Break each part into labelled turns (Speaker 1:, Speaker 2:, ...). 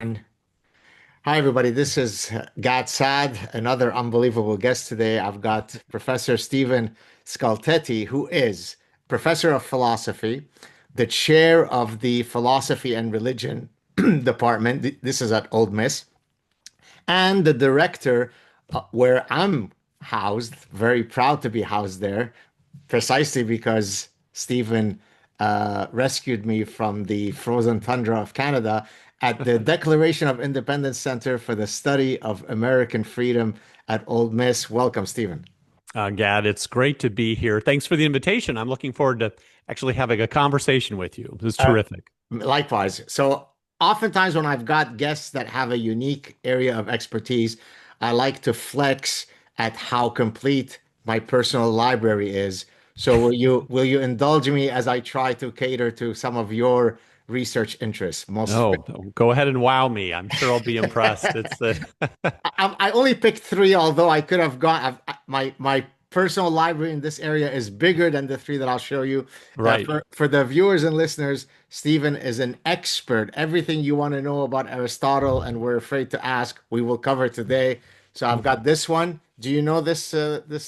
Speaker 1: Hi, everybody. This is Gad Saad, another unbelievable guest today. I've got Professor Stephen Skultety, who is professor of philosophy, the chair of the philosophy and religion department. This is at Old Miss, and the director, where I'm housed, very proud to be housed there, precisely because Stephen rescued me from the frozen tundra of Canada at the Declaration of Independence Center for the Study of American Freedom at Old Miss. Welcome, Stephen.
Speaker 2: Gad, it's great to be here. Thanks for the invitation. I'm looking forward to actually having a conversation with you. This is
Speaker 1: Uh,
Speaker 2: terrific.
Speaker 1: Likewise. So, oftentimes when I've got guests that have a unique area of expertise, I like to flex at how complete my personal library is. So, will you indulge me as I try to cater to some of your research interests? Most
Speaker 2: Oh, go ahead and wow me. I'm sure I'll be impressed. It's
Speaker 1: I only picked three, although I could have gone. My personal library in this area is bigger than the three that I'll show you.
Speaker 2: right.
Speaker 1: For the viewers and listeners, Stephen is an expert. Everything you want to know about Aristotle and we're afraid to ask, we will cover today. So I've got this one. Do you know this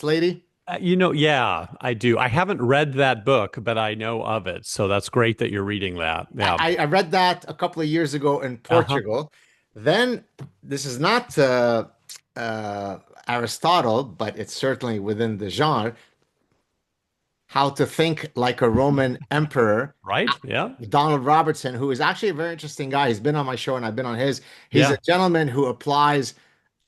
Speaker 1: lady?
Speaker 2: Yeah, I do. I haven't read that book, but I know of it. So that's great that you're reading that. Yeah.
Speaker 1: I read that a couple of years ago in
Speaker 2: Uh-huh.
Speaker 1: Portugal. Then this is not uh, Aristotle, but it's certainly within the genre. How to Think Like a Roman Emperor.
Speaker 2: Right? Yeah.
Speaker 1: Donald Robertson, who is actually a very interesting guy. He's been on my show and I've been on his. He's a
Speaker 2: Yeah.
Speaker 1: gentleman who applies,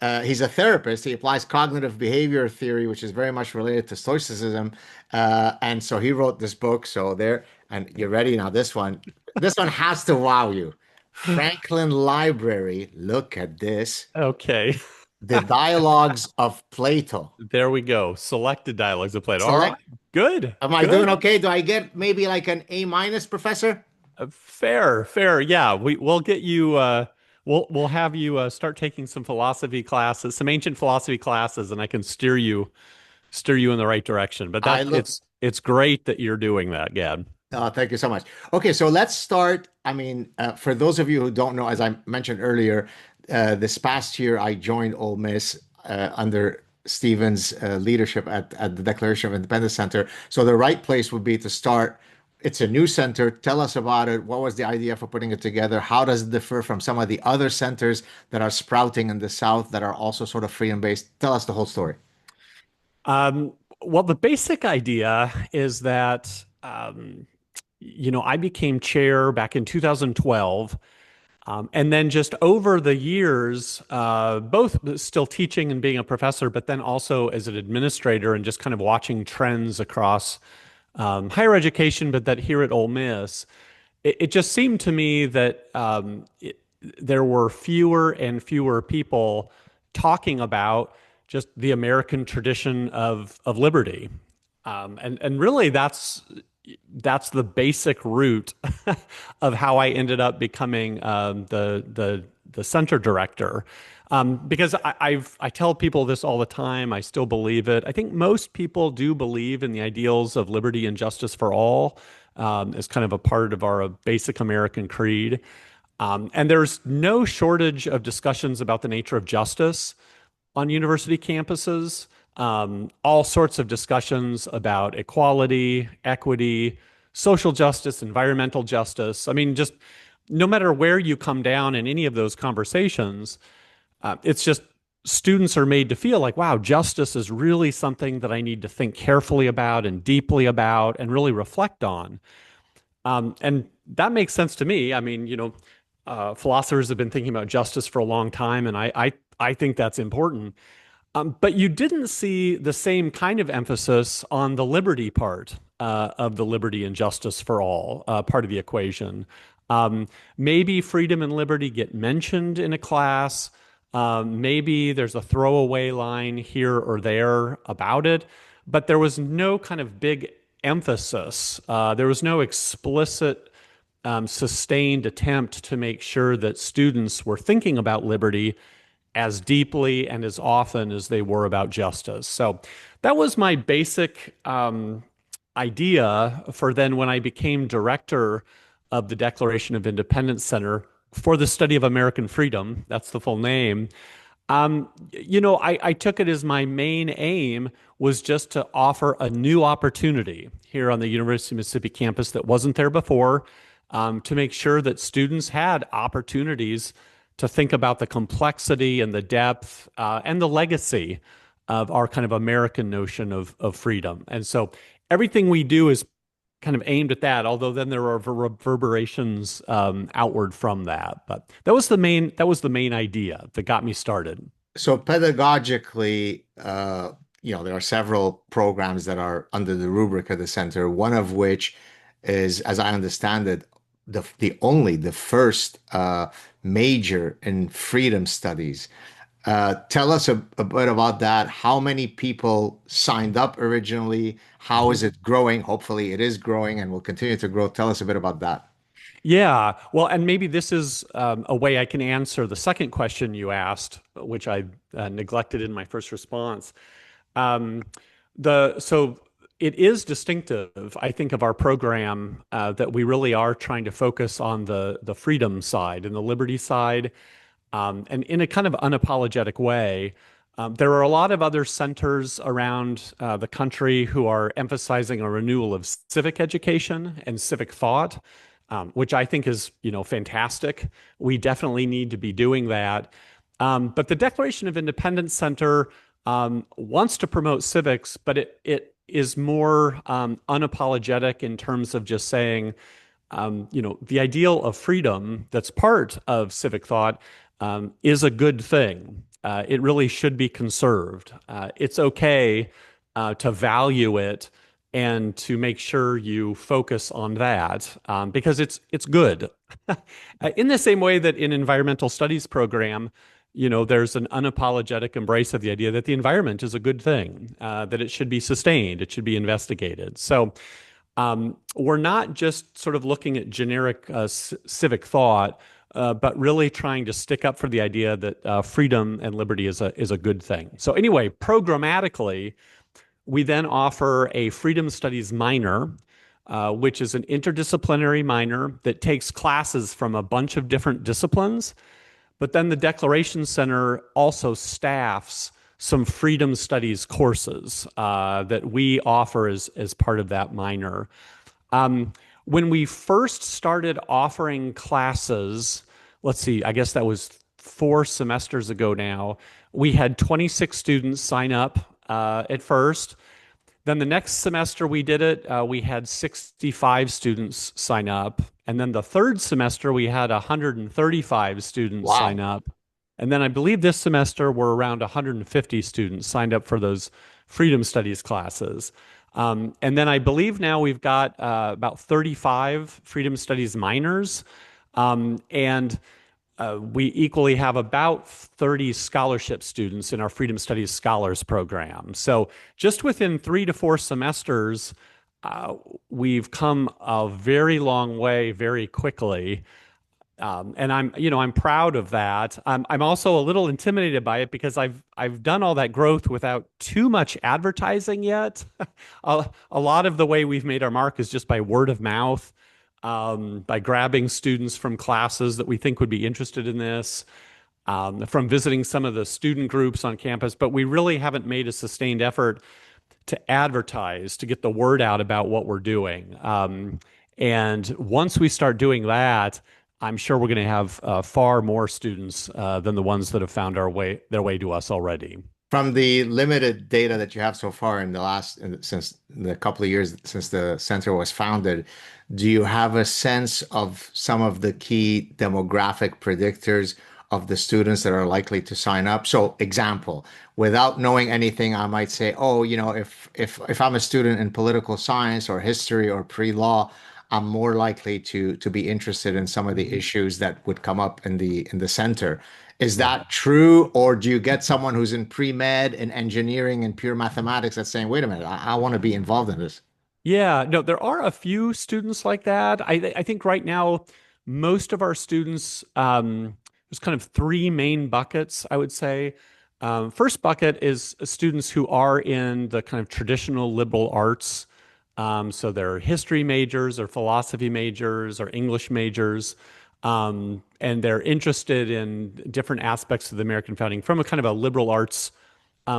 Speaker 1: he's a therapist. He applies cognitive behavior theory, which is very much related to Stoicism. And so he wrote this book. So there, and you're ready now. This one has to wow you. Franklin Library. Look at this.
Speaker 2: Okay.
Speaker 1: The Dialogues of Plato.
Speaker 2: There we go. Selected dialogues of Plato. All right.
Speaker 1: Select.
Speaker 2: Good.
Speaker 1: Am I doing
Speaker 2: Good.
Speaker 1: okay? Do I get maybe like an A minus, Professor?
Speaker 2: Fair, fair. Yeah, we'll get you we'll have you start taking some philosophy classes, some ancient philosophy classes, and I can steer you in the right direction. But
Speaker 1: I
Speaker 2: that
Speaker 1: look.
Speaker 2: it's great that you're doing that, Gad.
Speaker 1: Thank you so much. Okay, so let's start. I mean, for those of you who don't know, as I mentioned earlier, this past year I joined Ole Miss under Stephen's leadership at the Declaration of Independence Center. So the right place would be to start. It's a new center. Tell us about it. What was the idea for putting it together? How does it differ from some of the other centers that are sprouting in the South that are also sort of freedom based? Tell us the whole story.
Speaker 2: Well, the basic idea is that I became chair back in 2012. And then just over the years, both still teaching and being a professor, but then also as an administrator and just kind of watching trends across higher education, but that here at Ole Miss, it just seemed to me that there were fewer and fewer people talking about just the American tradition of liberty. And really that's the basic root of how I ended up becoming the center director. Because I tell people this all the time. I still believe it. I think most people do believe in the ideals of liberty and justice for all as kind of a part of our basic American creed. And there's no shortage of discussions about the nature of justice on university campuses. All sorts of discussions about equality, equity, social justice, environmental justice. I mean, just no matter where you come down in any of those conversations, it's just students are made to feel like, wow, justice is really something that I need to think carefully about and deeply about and really reflect on. And that makes sense to me. I mean, philosophers have been thinking about justice for a long time, and I think that's important. But you didn't see the same kind of emphasis on the liberty part of the liberty and justice for all part of the equation. Maybe freedom and liberty get mentioned in a class. Maybe there's a throwaway line here or there about it, but there was no kind of big emphasis. There was no explicit, sustained attempt to make sure that students were thinking about liberty as deeply and as often as they were about justice. So that was my basic idea for then when I became director of the Declaration of Independence Center for the Study of American Freedom. That's the full name. I took it as my main aim was just to offer a new opportunity here on the University of Mississippi campus that wasn't there before, to make sure that students had opportunities to think about the complexity and the depth and the legacy of our kind of American notion of freedom. And so everything we do is kind of aimed at that, although then there are reverberations outward from that. But that was the main idea that got me started.
Speaker 1: So pedagogically, there are several programs that are under the rubric of the center, one of which is, as I understand it, the first major in freedom studies. Tell us a bit about that. How many people signed up originally? How is it growing? Hopefully, it is growing and will continue to grow. Tell us a bit about that.
Speaker 2: Yeah, well, and maybe this is a way I can answer the second question you asked, which I neglected in my first response. Um, so it is distinctive, I think, of our program that we really are trying to focus on the freedom side and the liberty side, and in a kind of unapologetic way. There are a lot of other centers around the country who are emphasizing a renewal of civic education and civic thought, which I think is, fantastic. We definitely need to be doing that. But the Declaration of Independence Center wants to promote civics, but it is more unapologetic in terms of just saying, the ideal of freedom that's part of civic thought is a good thing. It really should be conserved. It's okay to value it and to make sure you focus on that because it's good. In the same way that in environmental studies program, there's an unapologetic embrace of the idea that the environment is a good thing, that it should be sustained, it should be investigated. So we're not just sort of looking at generic civic thought, but really trying to stick up for the idea that freedom and liberty is a good thing. So anyway, programmatically, we then offer a freedom studies minor, which is an interdisciplinary minor that takes classes from a bunch of different disciplines. But then the Declaration Center also staffs some freedom studies courses that we offer as part of that minor. When we first started offering classes, let's see, I guess that was 4 semesters ago now, we had 26 students sign up at first. Then the next semester we did it, we had 65 students sign up. And then the third semester, we had 135 students sign
Speaker 1: Wow.
Speaker 2: up. And then I believe this semester, we're around 150 students signed up for those freedom studies classes. And then I believe now we've got about 35 freedom studies minors. And we equally have about 30 scholarship students in our Freedom Studies Scholars Program. So just within 3 to 4 semesters, we've come a very long way very quickly. And I'm proud of that. I'm also a little intimidated by it because I've done all that growth without too much advertising yet. A lot of the way we've made our mark is just by word of mouth, by grabbing students from classes that we think would be interested in this, from visiting some of the student groups on campus. But we really haven't made a sustained effort to advertise, to get the word out about what we're doing. And once we start doing that, I'm sure we're going to have far more students than the ones that have found their way to us already.
Speaker 1: From the limited data that you have so far since the couple of years since the center was founded, do you have a sense of some of the key demographic predictors of the students that are likely to sign up? So, example, without knowing anything, I might say, oh, if I'm a student in political science or history or pre-law, I'm more likely to be interested in some of the
Speaker 2: Mhm.
Speaker 1: issues that would come up in the center. Is
Speaker 2: Yeah.
Speaker 1: that true, or do you get someone who's in pre-med and engineering and pure mathematics that's saying, wait a minute, I want to be involved in this?
Speaker 2: Yeah, no, there are a few students like that. I think right now most of our students, there's kind of three main buckets, I would say. First bucket is students who are in the kind of traditional liberal arts. So they're history majors or philosophy majors or English majors. And they're interested in different aspects of the American founding from a kind of a liberal arts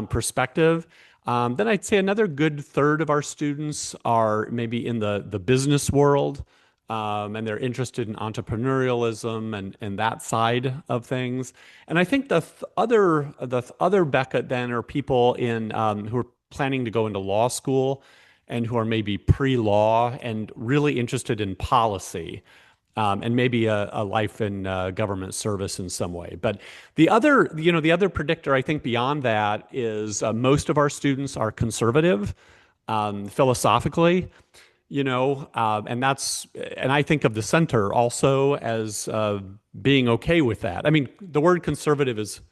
Speaker 2: perspective. Then I'd say another good third of our students are maybe in the business world, and they're interested in entrepreneurialism and that side of things. And I think the other bucket then are people in who are planning to go into law school and who are maybe pre-law and really interested in policy. And maybe a life in government service in some way. But the other predictor, I think, beyond that is most of our students are conservative philosophically, and I think of the center also as being okay with that. I mean, the word conservative is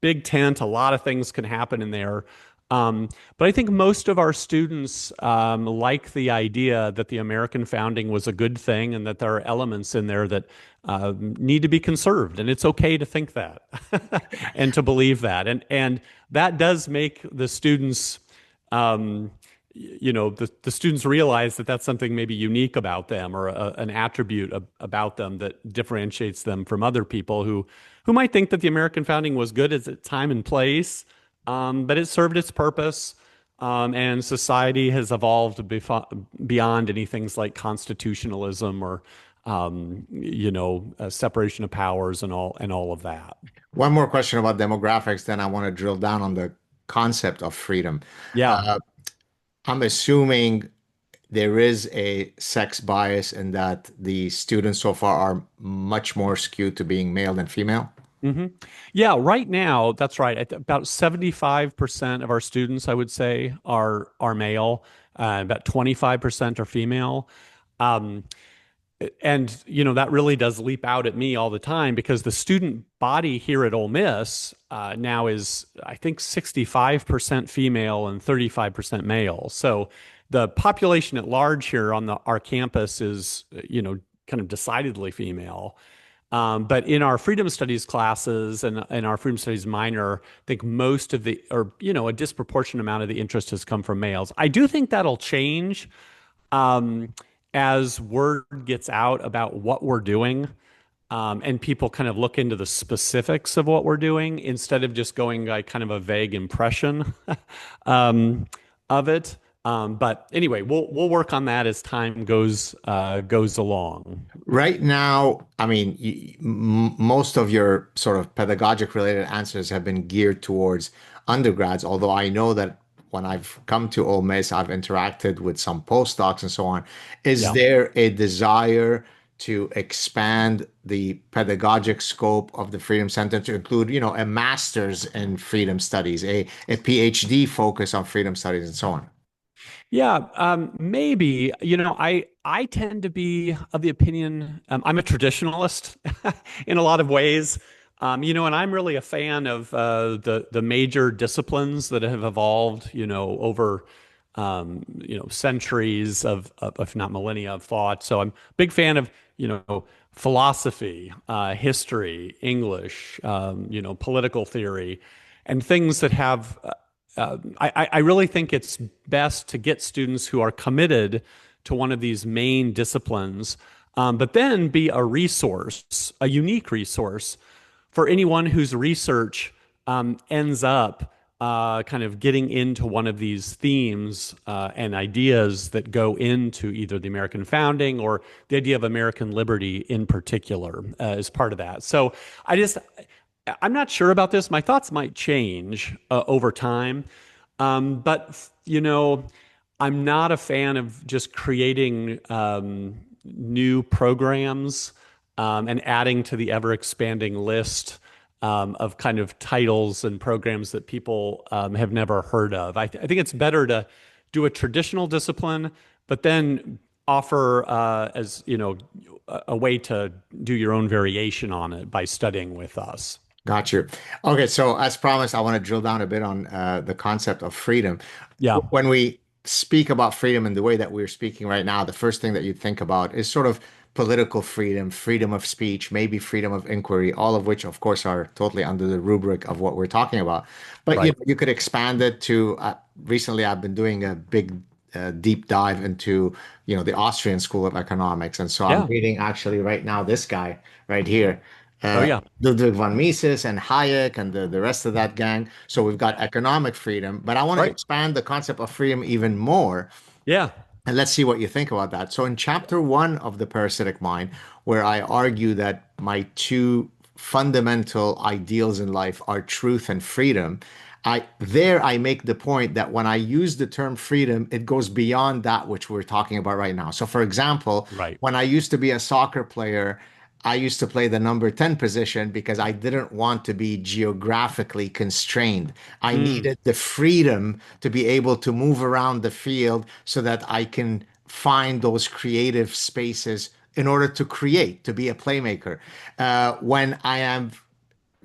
Speaker 2: big tent. A lot of things can happen in there. But I think most of our students like the idea that the American founding was a good thing and that there are elements in there that need to be conserved. And it's okay to think that and to believe that. And that does make the students, the students realize that that's something maybe unique about them or an attribute about them that differentiates them from other people who might think that the American founding was good at its time and place, but it served its purpose, and society has evolved beyond any things like constitutionalism or separation of powers and all of that.
Speaker 1: One more question about demographics, then I want to drill down on the concept of freedom.
Speaker 2: Yeah.
Speaker 1: Uh, I'm assuming there is a sex bias in that the students so far are much more skewed to being male than female.
Speaker 2: hmm Yeah, right now, that's right. About 75% of our students, I would say, are male. About 25% are female. Um, and that really does leap out at me all the time because the student body here at Ole Miss now is, I think, 65% female and 35% male. So the population at large here on our campus is, kind of decidedly female. But in our freedom studies classes and in our freedom studies minor, I think most of a disproportionate amount of the interest has come from males. I do think that'll change um, as word gets out about what we're doing, and people kind of look into the specifics of what we're doing instead of just going like kind of a vague impression um, of it. But anyway, we'll work on that as time goes along.
Speaker 1: Right now, I mean, most of your sort of pedagogic related answers have been geared towards undergrads, although I know that when I've come to Ole Miss, I've interacted with some postdocs and so on. Is
Speaker 2: Yeah.
Speaker 1: there a desire to expand the pedagogic scope of the Freedom Center to include, a master's in freedom studies, a PhD focus on freedom studies, and so on?
Speaker 2: Yeah, maybe. I tend to be of the opinion I'm a traditionalist in a lot of ways. And I'm really a fan of the major disciplines that have evolved, over centuries of if not millennia of thought. So I'm a big fan of, philosophy, history, English, political theory, and things that have I really think it's best to get students who are committed to one of these main disciplines, but then be a resource, a unique resource for anyone whose research ends up kind of getting into one of these themes and ideas that go into either the American founding or the idea of American liberty in particular as part of that. So I'm not sure about this. My thoughts might change over time. But, I'm not a fan of just creating new programs and adding to the ever expanding list of kind of titles and programs that people have never heard of. I think it's better to do a traditional discipline, but then offer as, a way to do your own variation on it by studying with us.
Speaker 1: Got you. Okay, so as promised, I want to drill down a bit on the concept of freedom.
Speaker 2: Yeah,
Speaker 1: When we speak about freedom in the way that we're speaking right now, the first thing that you think about is sort of political freedom, freedom of speech, maybe freedom of inquiry, all of which, of course, are totally under the rubric of what we're talking about. But
Speaker 2: right.
Speaker 1: you could expand it to recently I've been doing a big deep dive into, the Austrian School of Economics. And so I'm
Speaker 2: Yeah.
Speaker 1: reading actually right now this guy right here,
Speaker 2: Oh,
Speaker 1: uh,
Speaker 2: yeah.
Speaker 1: Ludwig von Mises and Hayek and the rest of that gang. So we've got economic freedom, but I want to
Speaker 2: Right.
Speaker 1: expand the concept of freedom even more.
Speaker 2: Yeah.
Speaker 1: And let's see what you think about that. So, in chapter one of The Parasitic Mind, where I argue that my two fundamental ideals in life are truth and freedom, I make the point that when I use the term freedom, it goes beyond that which we're talking about right now. So, for example,
Speaker 2: Right.
Speaker 1: when I used to be a soccer player, I used to play the number 10 position because I didn't want to be geographically constrained. I
Speaker 2: Mm.
Speaker 1: needed the freedom to be able to move around the field so that I can find those creative spaces in order to create, to be a playmaker. When I am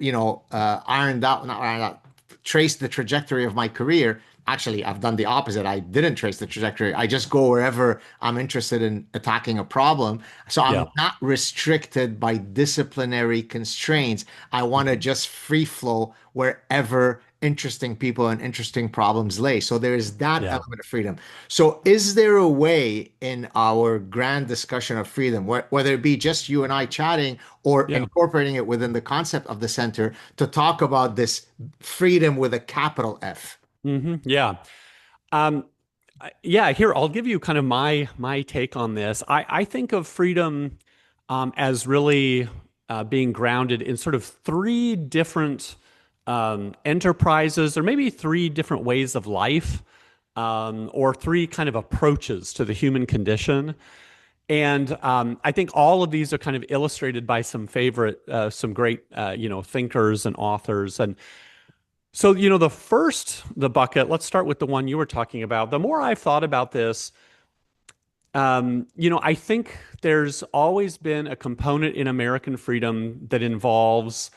Speaker 1: ironed out, not ironed out, traced the trajectory of my career. Actually, I've done the opposite. I didn't trace the trajectory. I just go wherever I'm interested in attacking a problem. So I'm
Speaker 2: Yeah.
Speaker 1: not restricted by disciplinary constraints. I want to
Speaker 2: Mhm.
Speaker 1: just free flow wherever interesting people and interesting problems lay. So there is that
Speaker 2: Yeah.
Speaker 1: element of freedom. So is there a way in our grand discussion of freedom, whether it be just you and I chatting or
Speaker 2: Yeah.
Speaker 1: incorporating it within the concept of the center, to talk about this freedom with a capital F?
Speaker 2: Yeah. Um, yeah, here I'll give you kind of my take on this. I think of freedom as really being grounded in sort of three different enterprises, or maybe three different ways of life, or three kind of approaches to the human condition. And I think all of these are kind of illustrated by some great, thinkers and authors. And so, the bucket, let's start with the one you were talking about. The more I've thought about this, I think there's always been a component in American freedom that involves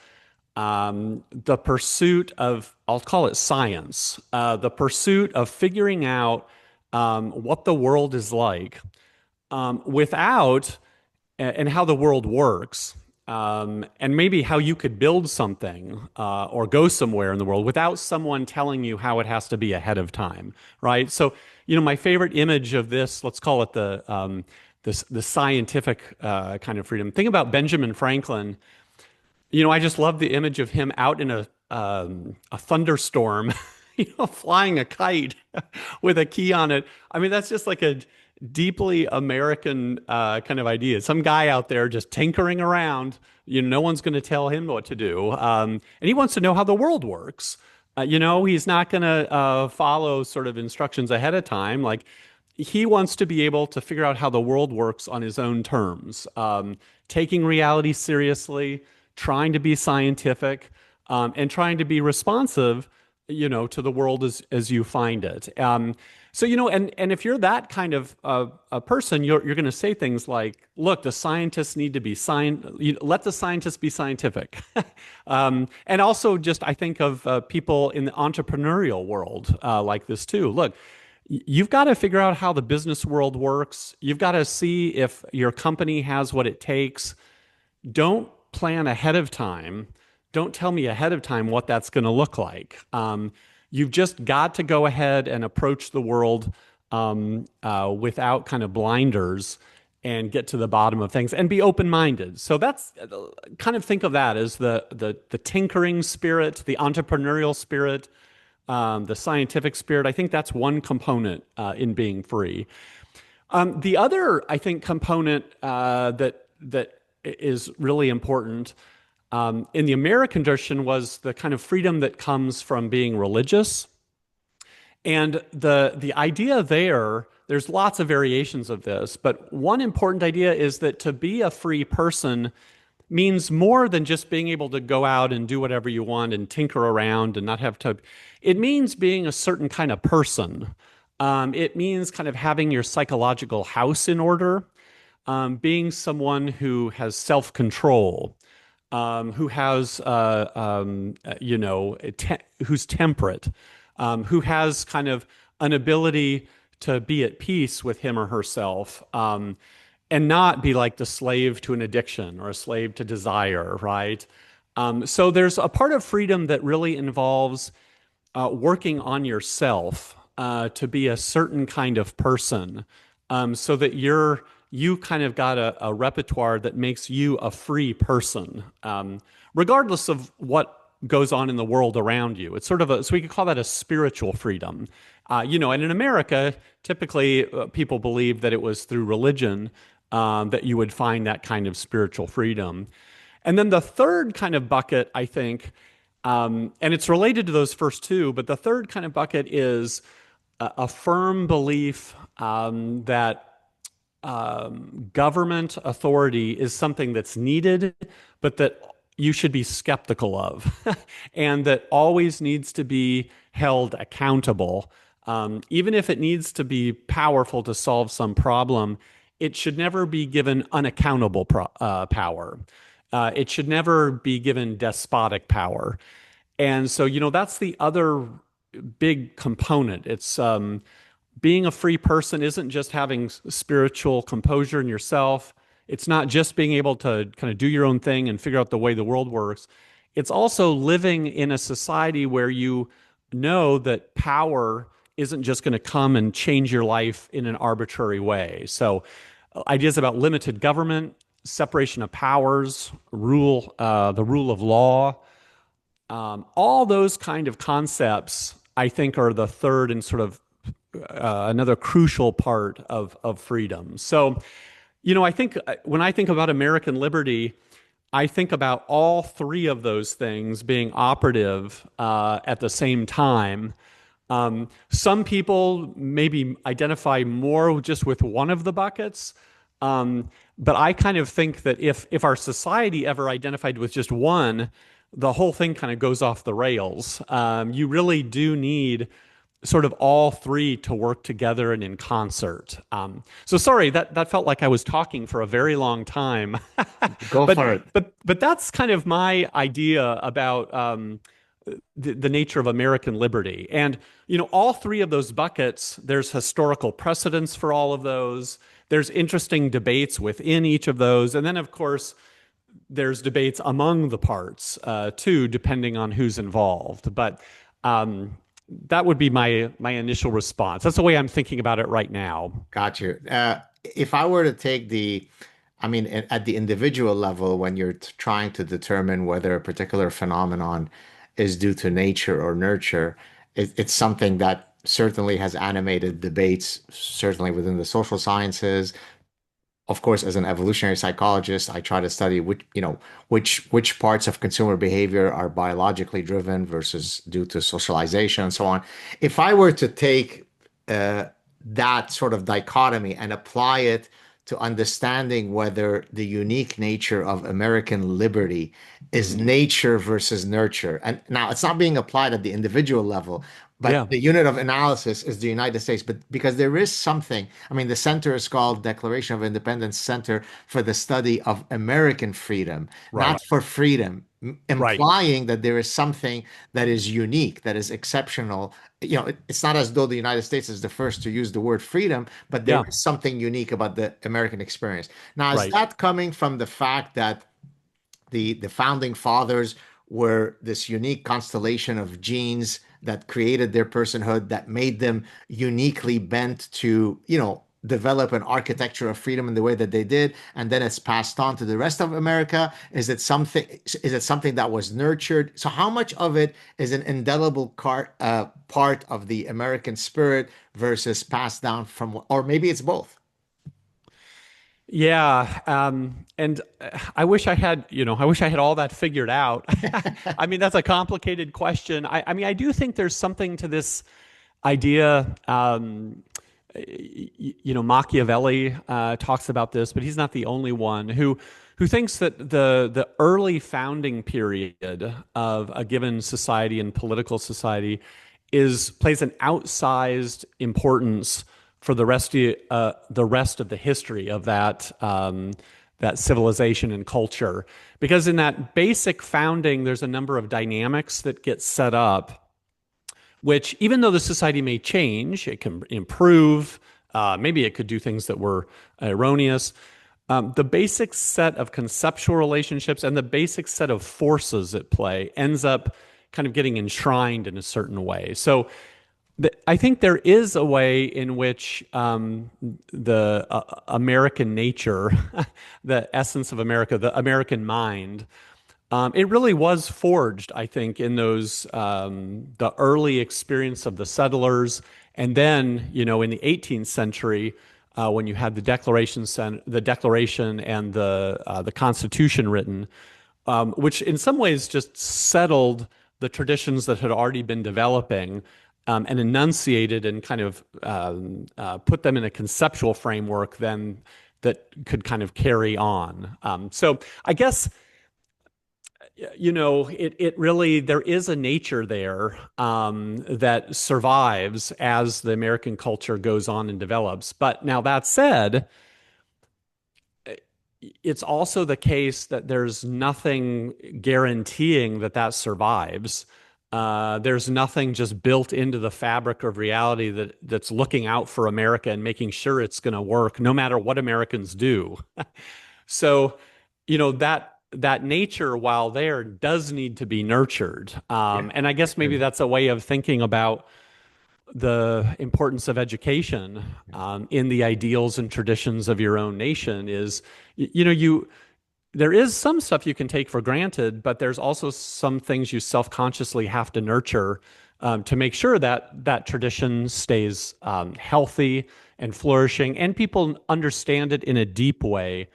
Speaker 2: the pursuit of, I'll call it science, the pursuit of figuring out what the world is like without and how the world works, and maybe how you could build something or go somewhere in the world without someone telling you how it has to be ahead of time, right? So, my favorite image of this, let's call it the scientific kind of freedom. Think about Benjamin Franklin. I just love the image of him out in a thunderstorm, flying a kite with a key on it. I mean, that's just like a deeply American kind of idea. Some guy out there just tinkering around. No one's going to tell him what to do, and he wants to know how the world works. He's not going to follow sort of instructions ahead of time. Like he wants to be able to figure out how the world works on his own terms, taking reality seriously, trying to be scientific, and trying to be responsive, to the world as you find it. So, and if you're that kind of a person, you're going to say things like, "Look, the scientists need to be let the scientists be scientific," and also just I think of people in the entrepreneurial world like this too. Look, you've got to figure out how the business world works. You've got to see if your company has what it takes. Don't plan ahead of time. Don't tell me ahead of time what that's going to look like. You've just got to go ahead and approach the world without kind of blinders and get to the bottom of things and be open-minded. So that's kind of think of that as the tinkering spirit, the entrepreneurial spirit, the scientific spirit. I think that's one component in being free. The other, I think, component that is really important in the American tradition was the kind of freedom that comes from being religious. And the idea there's lots of variations of this, but one important idea is that to be a free person means more than just being able to go out and do whatever you want and tinker around and not have to. It means being a certain kind of person. It means kind of having your psychological house in order, being someone who has self-control, who has, who's temperate, who has kind of an ability to be at peace with him or herself, and not be like the slave to an addiction or a slave to desire, right? So there's a part of freedom that really involves working on yourself, to be a certain kind of person, so that you kind of got a repertoire that makes you a free person, regardless of what goes on in the world around you. It's sort of so we could call that a spiritual freedom. And in America, typically people believe that it was through religion that you would find that kind of spiritual freedom. And then the third kind of bucket, I think, and it's related to those first two, but the third kind of bucket is a firm belief that government authority is something that's needed, but that you should be skeptical of, and that always needs to be held accountable. Even if it needs to be powerful to solve some problem, it should never be given unaccountable power. It should never be given despotic power. And so, that's the other big component. It's being a free person isn't just having spiritual composure in yourself. It's not just being able to kind of do your own thing and figure out the way the world works. It's also living in a society where you know that power isn't just going to come and change your life in an arbitrary way. So, ideas about limited government, separation of powers, the rule of law, all those kind of concepts, I think, are the third and sort of another crucial part of freedom. So, I think when I think about American liberty, I think about all three of those things being operative at the same time. Some people maybe identify more just with one of the buckets. But I kind of think that if our society ever identified with just one, the whole thing kind of goes off the rails. You really do need sort of all three to work together and in concert. So sorry, that felt like I was talking for a very long time.
Speaker 1: Go
Speaker 2: but
Speaker 1: for it.
Speaker 2: but that's kind of my idea about the nature of American liberty. And all three of those buckets, there's historical precedents for all of those. There's interesting debates within each of those. And then, of course, there's debates among the parts, too, depending on who's involved. But that would be my initial response. That's the way I'm thinking about it right now.
Speaker 1: Got you. If I were to take I mean, at the individual level, when you're trying to determine whether a particular phenomenon is due to nature or nurture, it's something that certainly has animated debates, certainly within the social sciences. Of course, as an evolutionary psychologist, I try to study which parts of consumer behavior are biologically driven versus due to socialization and so on. If I were to take that sort of dichotomy and apply it to understanding whether the unique nature of American liberty is
Speaker 2: Mhm.
Speaker 1: nature versus nurture, and now it's not being applied at the individual level, but
Speaker 2: Yeah,
Speaker 1: the unit of analysis is the United States. But because there is something, I mean, the center is called Declaration of Independence Center for the Study of American Freedom, not
Speaker 2: right,
Speaker 1: for freedom,
Speaker 2: right.
Speaker 1: implying that there is something that is unique, that is exceptional. It's not as though the United States is the first to use the word freedom, but there
Speaker 2: Yeah,
Speaker 1: is something unique about the American experience. Now, is
Speaker 2: right.
Speaker 1: that coming from the fact that the founding fathers were this unique constellation of genes that created their personhood, that made them uniquely bent to, develop an architecture of freedom in the way that they did, and then it's passed on to the rest of America? Is it something that was nurtured? So how much of it is an indelible part of the American spirit versus passed down from, or maybe it's both?
Speaker 2: Yeah, and I wish I had all that figured out. I mean, that's a complicated question. I mean, I do think there's something to this idea. Machiavelli talks about this, but he's not the only one who thinks that the early founding period of a given society and political society is plays an outsized importance for the rest of the history of that civilization and culture. Because in that basic founding, there's a number of dynamics that get set up, which even though the society may change, it can improve. Maybe it could do things that were erroneous. The basic set of conceptual relationships and the basic set of forces at play ends up kind of getting enshrined in a certain way. So I think there is a way in which the American nature, the essence of America, the American mind, it really was forged, I think, in those the early experience of the settlers, and then in the 18th century, when you had the Declaration and the Constitution written, which in some ways just settled the traditions that had already been developing. And enunciated and kind of put them in a conceptual framework then that could kind of carry on. So I guess it really there is a nature there that survives as the American culture goes on and develops. But now that said, it's also the case that there's nothing guaranteeing that that survives. There's nothing just built into the fabric of reality that's looking out for America and making sure it's going to work, no matter what Americans do. So, that nature, while there, does need to be nurtured.
Speaker 1: Yeah,
Speaker 2: And I
Speaker 1: for
Speaker 2: guess maybe
Speaker 1: sure.
Speaker 2: that's a way of thinking about the importance of education in the ideals and traditions of your own nation is, you there is some stuff you can take for granted, but there's also some things you self-consciously have to nurture to make sure that that tradition stays healthy and flourishing, and people understand it in a deep way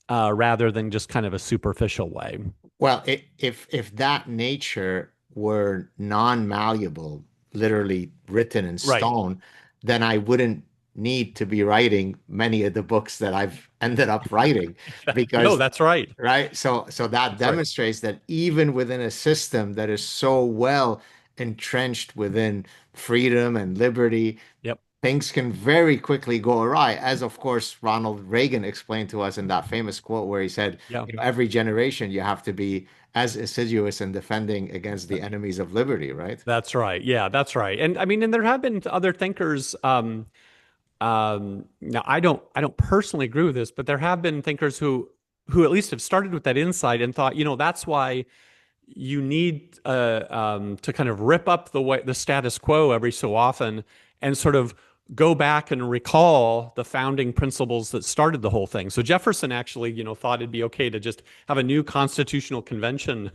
Speaker 2: rather than just kind of a superficial way.
Speaker 1: Well, if that nature were non-malleable, literally written in
Speaker 2: Right.
Speaker 1: stone, then I wouldn't need to be writing many of the books that I've ended up writing
Speaker 2: No,
Speaker 1: because
Speaker 2: that's right.
Speaker 1: right? So that
Speaker 2: That's right.
Speaker 1: demonstrates that even within a system that is so well entrenched within freedom and liberty,
Speaker 2: Yep.
Speaker 1: things can very quickly go awry, as of course Ronald Reagan explained to us in that famous quote where he said,
Speaker 2: Yeah.
Speaker 1: every generation you have to be as assiduous in defending against the enemies of liberty, right?
Speaker 2: That's right. Yeah, that's right. And I mean, and there have been other thinkers. Now, I don't personally agree with this, but there have been thinkers who at least have started with that insight and thought, that's why you need to kind of rip up the status quo every so often and sort of go back and recall the founding principles that started the whole thing. So Jefferson actually, thought it'd be okay to just have a new constitutional convention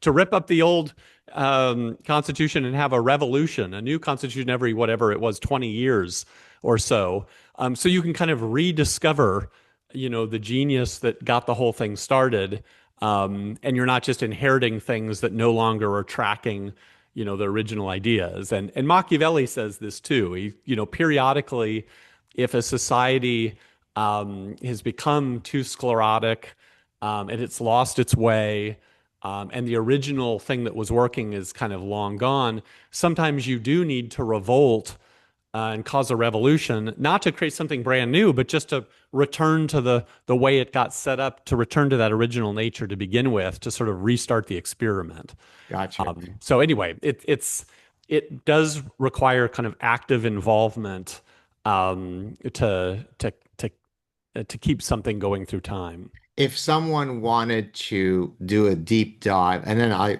Speaker 2: to rip up the old constitution and have a revolution, a new constitution every whatever it was, 20 years or so. So you can kind of rediscover, the genius that got the whole thing started. And you're not just inheriting things that no longer are tracking, the original ideas. And Machiavelli says this too. Periodically, if a society has become too sclerotic and it's lost its way, and the original thing that was working is kind of long gone, sometimes you do need to revolt and cause a revolution, not to create something brand new, but just to return to the way it got set up, to return to that original nature to begin with, to sort of restart the experiment.
Speaker 1: Gotcha.
Speaker 2: So anyway, it does require kind of active involvement to keep something going through time.
Speaker 1: If someone wanted to do a deep dive, and then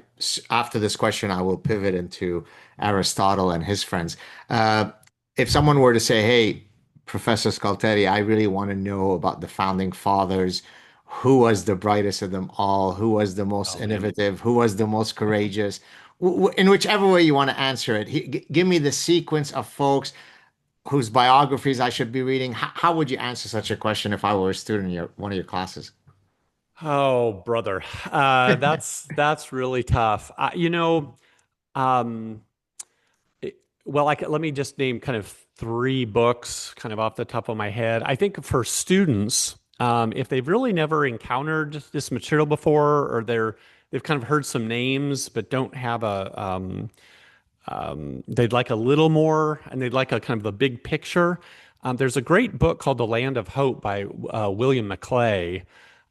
Speaker 1: after this question, I will pivot into Aristotle and his friends. If someone were to say, "Hey, Professor Skultety, I really want to know about the founding fathers. Who was the brightest of them all? Who was the most
Speaker 2: Oh man.
Speaker 1: innovative? Who was the most courageous?" In whichever way you want to answer it, give me the sequence of folks whose biographies I should be reading. How would you answer such a question if I were a student in one of your classes?
Speaker 2: Oh, brother. That's really tough. Um, well, let me just name kind of three books kind of off the top of my head. I think for students, if they've really never encountered this material before, or they've kind of heard some names but don't have they'd like a little more, and they'd like a kind of a big picture. There's a great book called The Land of Hope by William Maclay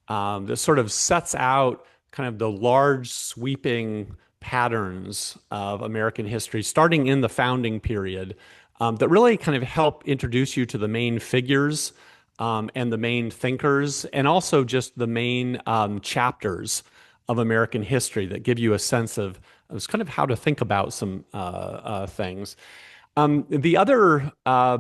Speaker 2: that sort of sets out kind of the large sweeping patterns of American history, starting in the founding period, that really kind of help introduce you to the main figures and the main thinkers, and also just the main chapters of American history that give you a sense of kind of how to think about some things. The other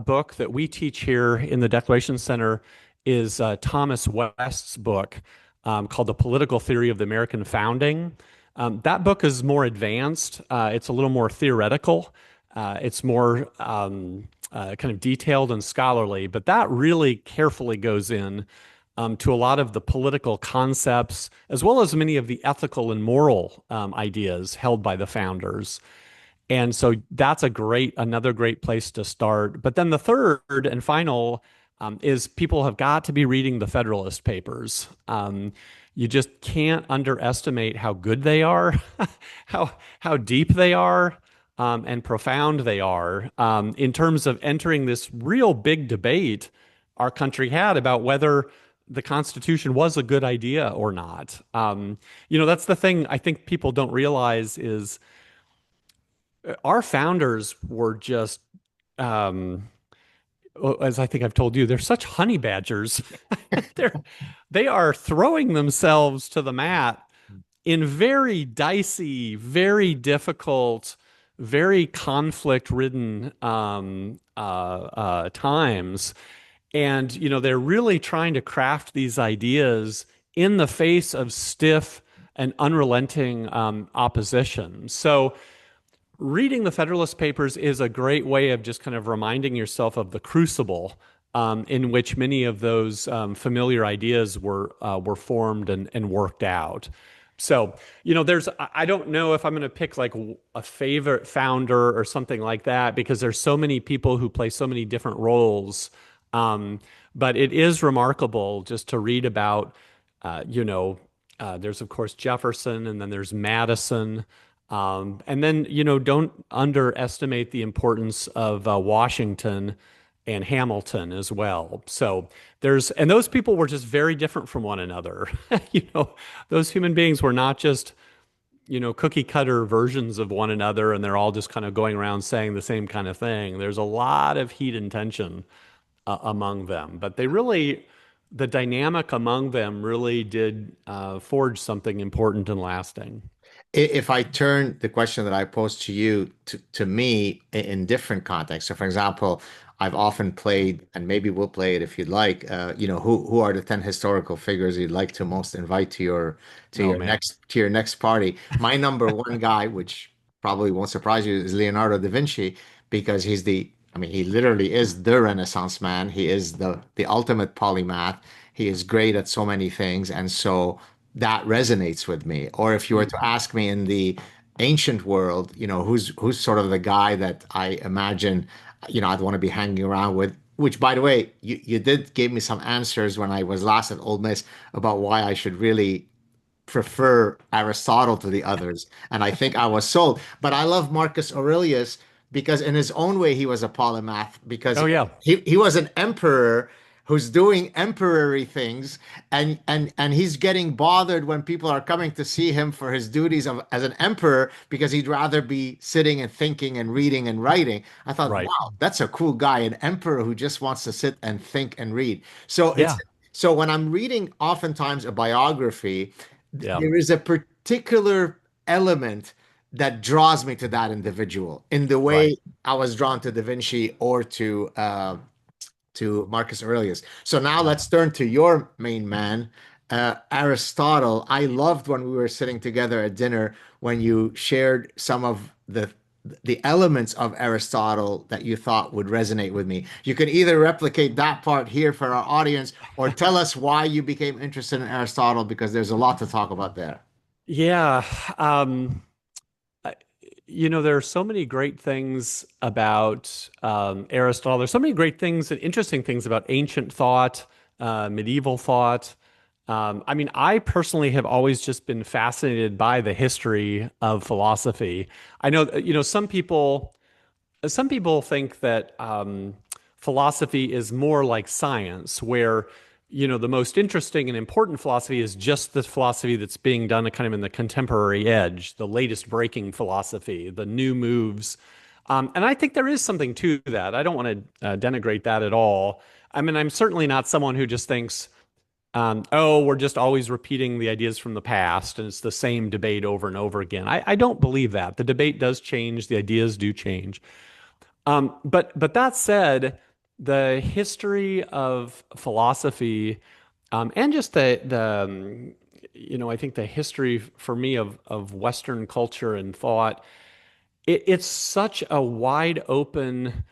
Speaker 2: book that we teach here in the Declaration Center is Thomas West's book called The Political Theory of the American Founding. That book is more advanced. It's a little more theoretical. It's more kind of detailed and scholarly, but that really carefully goes in to a lot of the political concepts, as well as many of the ethical and moral ideas held by the founders. And so that's another great place to start. But then the third and final is people have got to be reading the Federalist Papers. You just can't underestimate how good they are, how how deep they are, and profound they are in terms of entering this real big debate our country had about whether the Constitution was a good idea or not. That's the thing I think people don't realize is our founders were just, um, as I think I've told you, they're such honey badgers. they're they are throwing themselves to the mat in very dicey, very difficult, very conflict-ridden times, and they're really trying to craft these ideas in the face of stiff and unrelenting opposition. So reading the Federalist Papers is a great way of just kind of reminding yourself of the crucible in which many of those familiar ideas were formed and worked out. So, I don't know if I'm going to pick like a favorite founder or something like that because there's so many people who play so many different roles. Um, but it is remarkable just to read about, there's of course Jefferson and then there's Madison. And then, don't underestimate the importance of Washington and Hamilton as well. So and those people were just very different from one another. Those human beings were not just, cookie cutter versions of one another, and they're all just kind of going around saying the same kind of thing. There's a lot of heat and tension among them, but the dynamic among them really did forge something important and lasting.
Speaker 1: If I turn the question that I posed to you to me in different contexts, so for example, I've often played, and maybe we'll play it if you'd like, who are the 10 historical figures you'd like to most invite to your
Speaker 2: Oh man.
Speaker 1: to your next party? My number one guy, which probably won't surprise you, is Leonardo da Vinci, because I mean, he literally is the Renaissance man. He is the ultimate polymath. He is great at so many things, and so that resonates with me. Or if you were to
Speaker 2: Mhm.
Speaker 1: ask me in the ancient world, who's sort of the guy that I imagine, I'd want to be hanging around with. Which, by the way, you did give me some answers when I was last at Ole Miss about why I should really prefer Aristotle to the others. And I think I was sold. But I love Marcus Aurelius because in his own way he was a polymath because
Speaker 2: Oh yeah.
Speaker 1: he was an emperor who's doing emperorly things and he's getting bothered when people are coming to see him for his duties as an emperor because he'd rather be sitting and thinking and reading and writing. I thought,
Speaker 2: Right.
Speaker 1: wow, that's a cool guy, an emperor who just wants to sit and think and read. So it's
Speaker 2: Yeah.
Speaker 1: so when I'm reading oftentimes a biography,
Speaker 2: Yeah.
Speaker 1: there is a particular element that draws me to that individual in the way
Speaker 2: Right.
Speaker 1: I was drawn to Da Vinci or to Marcus Aurelius. So now
Speaker 2: Yeah.
Speaker 1: let's turn to your main man, Aristotle. I loved when we were sitting together at dinner when you shared some of the elements of Aristotle that you thought would resonate with me. You can either replicate that part here for our audience or tell us why you became interested in Aristotle because there's a lot to talk about there.
Speaker 2: Yeah. Um, I- there are so many great things about Aristotle. There's so many great things and interesting things about ancient thought, medieval thought. I mean, I personally have always just been fascinated by the history of philosophy. I know, some people think that philosophy is more like science, where the most interesting and important philosophy is just the philosophy that's being done kind of in the contemporary edge, the latest breaking philosophy, the new moves. And I think there is something to that. I don't want to denigrate that at all. I mean, I'm certainly not someone who just thinks, oh, we're just always repeating the ideas from the past and it's the same debate over and over again. I don't believe that. The debate does change, the ideas do change. But that said, the history of philosophy, and just I think the history for me of Western culture and thought, it's such a wide open,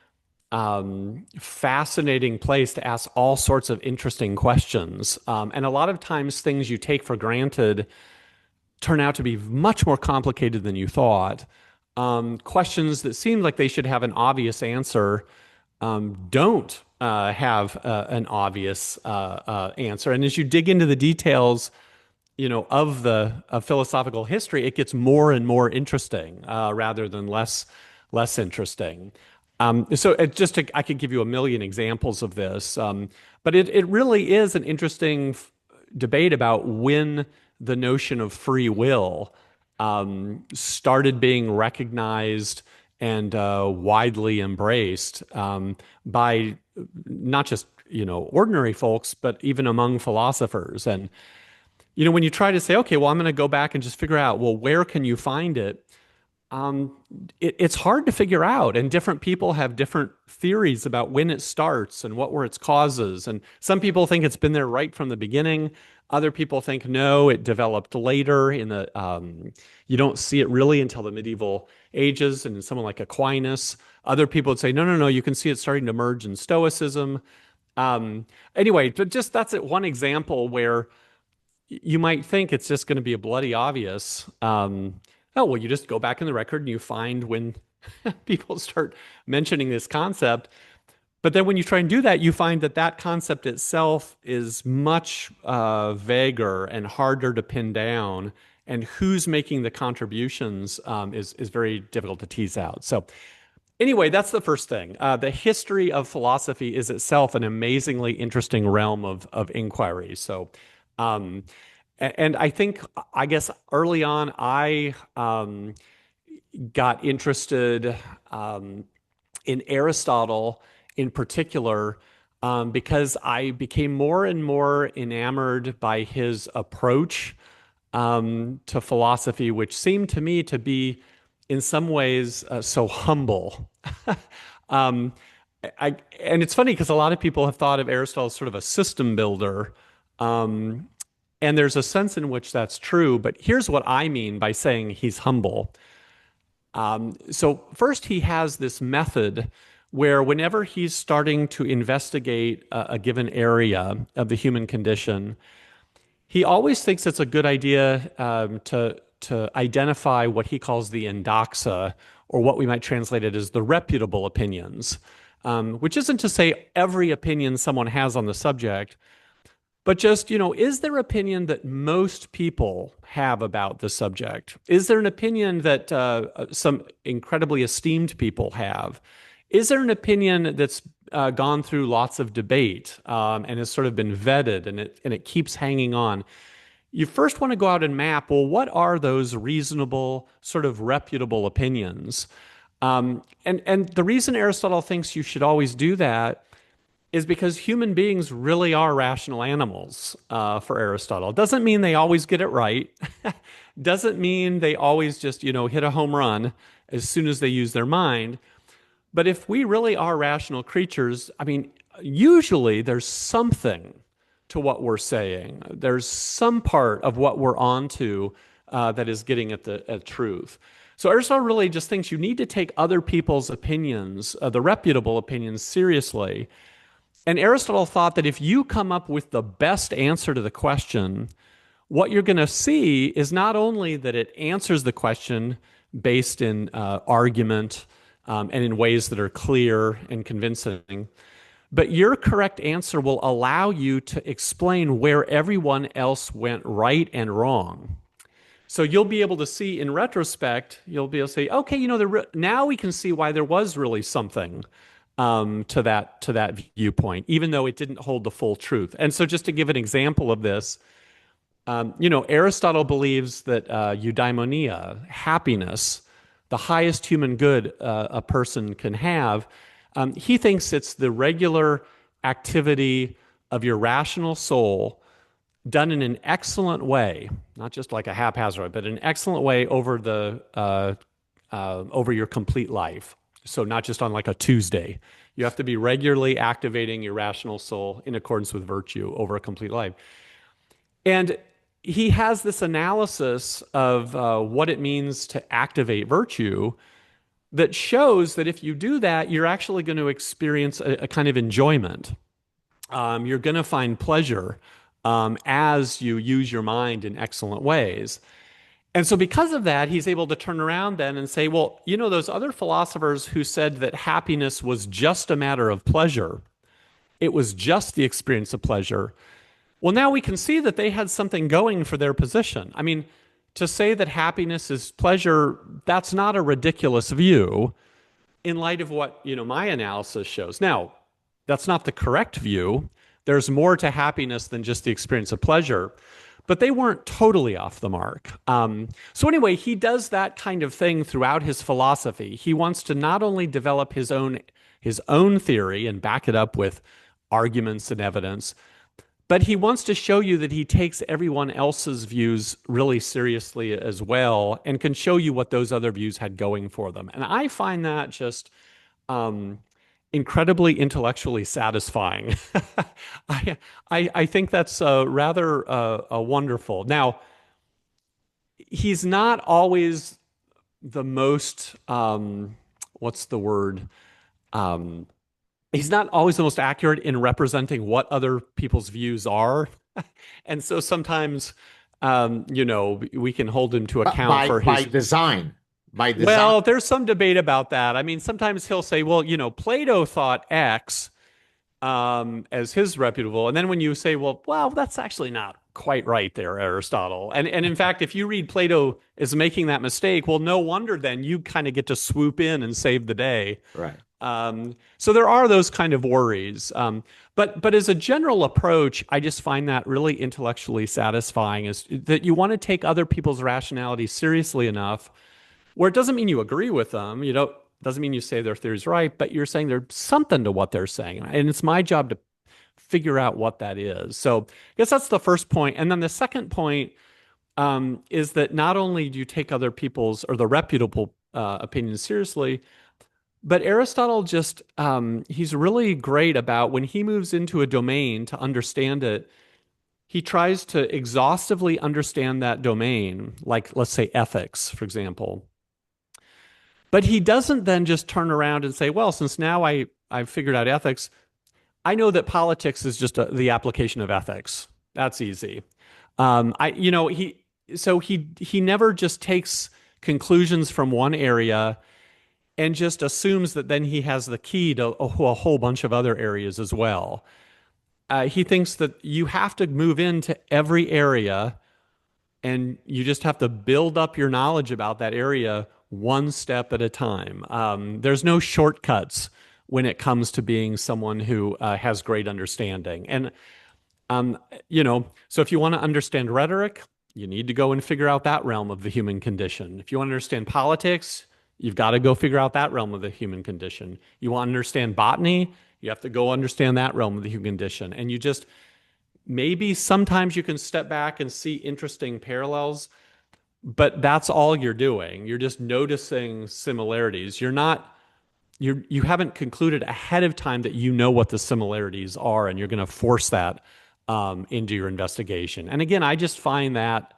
Speaker 2: fascinating place to ask all sorts of interesting questions. And a lot of times, things you take for granted turn out to be much more complicated than you thought. Questions that seem like they should have an obvious answer don't have an obvious answer. And as you dig into the details, of the of philosophical history, it gets more and more interesting rather than less interesting. So I could give you a million examples of this, but it really is an interesting debate about when the notion of free will started being recognized and widely embraced by not just ordinary folks, but even among philosophers. And when you try to say, okay, well, I'm going to go back and just figure out, well, where can you find it? Um, it's hard to figure out, and different people have different theories about when it starts and what were its causes. And some people think it's been there right from the beginning. Other people think no, it developed later. You don't see it really until the medieval ages, and someone like Aquinas. Other people would say no, no, no. You can see it starting to emerge in Stoicism. Anyway, but just that's one example where you might think it's just going to be a bloody obvious. Oh, well, you just go back in the record and you find when people start mentioning this concept. But then when you try and do that, you find that that concept itself is much vaguer and harder to pin down. And who's making the contributions is very difficult to tease out. So anyway, that's the first thing. The history of philosophy is itself an amazingly interesting realm of inquiry. So, um, and I think, I guess early on, I got interested in Aristotle in particular because I became more and more enamored by his approach to philosophy, which seemed to me to be, in some ways, so humble. um, and it's funny because a lot of people have thought of Aristotle as sort of a system builder. Um, and there's a sense in which that's true, but here's what I mean by saying he's humble. So, first, he has this method where whenever he's starting to investigate a given area of the human condition, he always thinks it's a good idea to identify what he calls the endoxa, or what we might translate it as the reputable opinions, which isn't to say every opinion someone has on the subject, but just, is there opinion that most people have about the subject? Is there an opinion that some incredibly esteemed people have? Is there an opinion that's gone through lots of debate and has sort of been vetted and it keeps hanging on? You first want to go out and map, well, what are those reasonable, sort of reputable opinions? And the reason Aristotle thinks you should always do that is because human beings really are rational animals for Aristotle. It doesn't mean they always get it right. Doesn't mean they always just, hit a home run as soon as they use their mind. But if we really are rational creatures, I mean, usually there's something to what we're saying. There's some part of what we're onto that is getting at the truth. So Aristotle really just thinks you need to take other people's opinions, the reputable opinions, seriously. And Aristotle thought that if you come up with the best answer to the question, what you're going to see is not only that it answers the question based in argument and in ways that are clear and convincing, but your correct answer will allow you to explain where everyone else went right and wrong. So you'll be able to see in retrospect, you'll be able to say, okay, now we can see why there was really something to that viewpoint, even though it didn't hold the full truth. And so, just to give an example of this, Aristotle believes that eudaimonia, happiness, the highest human good a person can have, he thinks it's the regular activity of your rational soul done in an excellent way, not just like a haphazard, but an excellent way over over your complete life. So not just on like a Tuesday. You have to be regularly activating your rational soul in accordance with virtue over a complete life. And he has this analysis of what it means to activate virtue that shows that if you do that, you're actually going to experience a kind of enjoyment. You're going to find pleasure as you use your mind in excellent ways. And so, because of that, he's able to turn around then and say, well, you know, those other philosophers who said that happiness was just a matter of pleasure, it was just the experience of pleasure. Well, now we can see that they had something going for their position. I mean, to say that happiness is pleasure, that's not a ridiculous view in light of what, you know, my analysis shows. Now, that's not the correct view. There's more to happiness than just the experience of pleasure, but they weren't totally off the mark. So anyway, he does that kind of thing throughout his philosophy. He wants to not only develop his own theory and back it up with arguments and evidence, but he wants to show you that he takes everyone else's views really seriously as well and can show you what those other views had going for them. And I find that just um, incredibly intellectually satisfying. I think that's rather wonderful. Now, he's not always the most, what's the word? Um, he's not always the most accurate in representing what other people's views are. And so sometimes, you know, we can hold him to
Speaker 1: But
Speaker 2: account for
Speaker 1: by
Speaker 2: his.
Speaker 1: design, by design.
Speaker 2: Well, there's some debate about that. I mean, sometimes he'll say, well, you know, Plato thought X as his reputable. And then when you say, well, that's actually not quite right there, Aristotle. And in fact, if you read Plato is making that mistake, well, no wonder then you kind of get to swoop in and save the day.
Speaker 1: Right.
Speaker 2: So there are those kind of worries. But as a general approach, I just find that really intellectually satisfying is that you want to take other people's rationality seriously enough where it doesn't mean you agree with them. You don't doesn't mean you say their theory's right, but you're saying there's something to what they're saying. And it's my job to figure out what that is. So I guess that's the first point. And then the second point is that not only do you take other people's or the reputable opinions seriously, but Aristotle just, he's really great about when he moves into a domain to understand it, he tries to exhaustively understand that domain, like let's say ethics, for example. But he doesn't then just turn around and say, well, since now I've figured out ethics, I know that politics is just the application of ethics. That's easy. He never just takes conclusions from one area and just assumes that then he has the key to a whole bunch of other areas as well. He thinks that you have to move into every area and you just have to build up your knowledge about that area one step at a time. There's no shortcuts when it comes to being someone who has great understanding. And, so if you want to understand rhetoric, you need to go and figure out that realm of the human condition. If you want to understand politics, you've got to go figure out that realm of the human condition. You want to understand botany, you have to go understand that realm of the human condition. And you just, maybe sometimes you can step back and see interesting parallels, but that's all you're doing. You're just noticing similarities. You haven't concluded ahead of time that you know what the similarities are, and you're going to force that into your investigation. And again, I just find that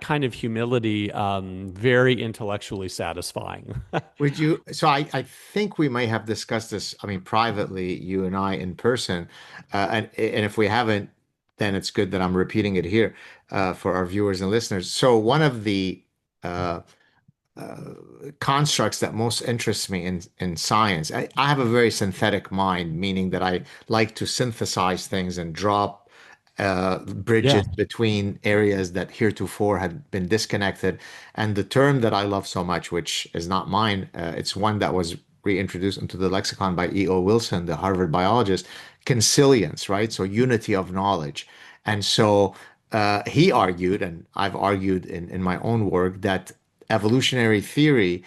Speaker 2: kind of humility very intellectually satisfying.
Speaker 1: Would you? So I think we may have discussed this, I mean, privately, you and I in person. And if we haven't, then it's good that I'm repeating it here for our viewers and listeners. So one of the uh, constructs that most interests me in science. I have a very synthetic mind, meaning that I like to synthesize things and draw
Speaker 2: Yeah.
Speaker 1: bridges between areas that heretofore had been disconnected. And the term that I love so much, which is not mine, it's one that was reintroduced into the lexicon by E.O. Wilson, the Harvard biologist, consilience, right? So unity of knowledge. And so he argued, and I've argued in my own work, that evolutionary theory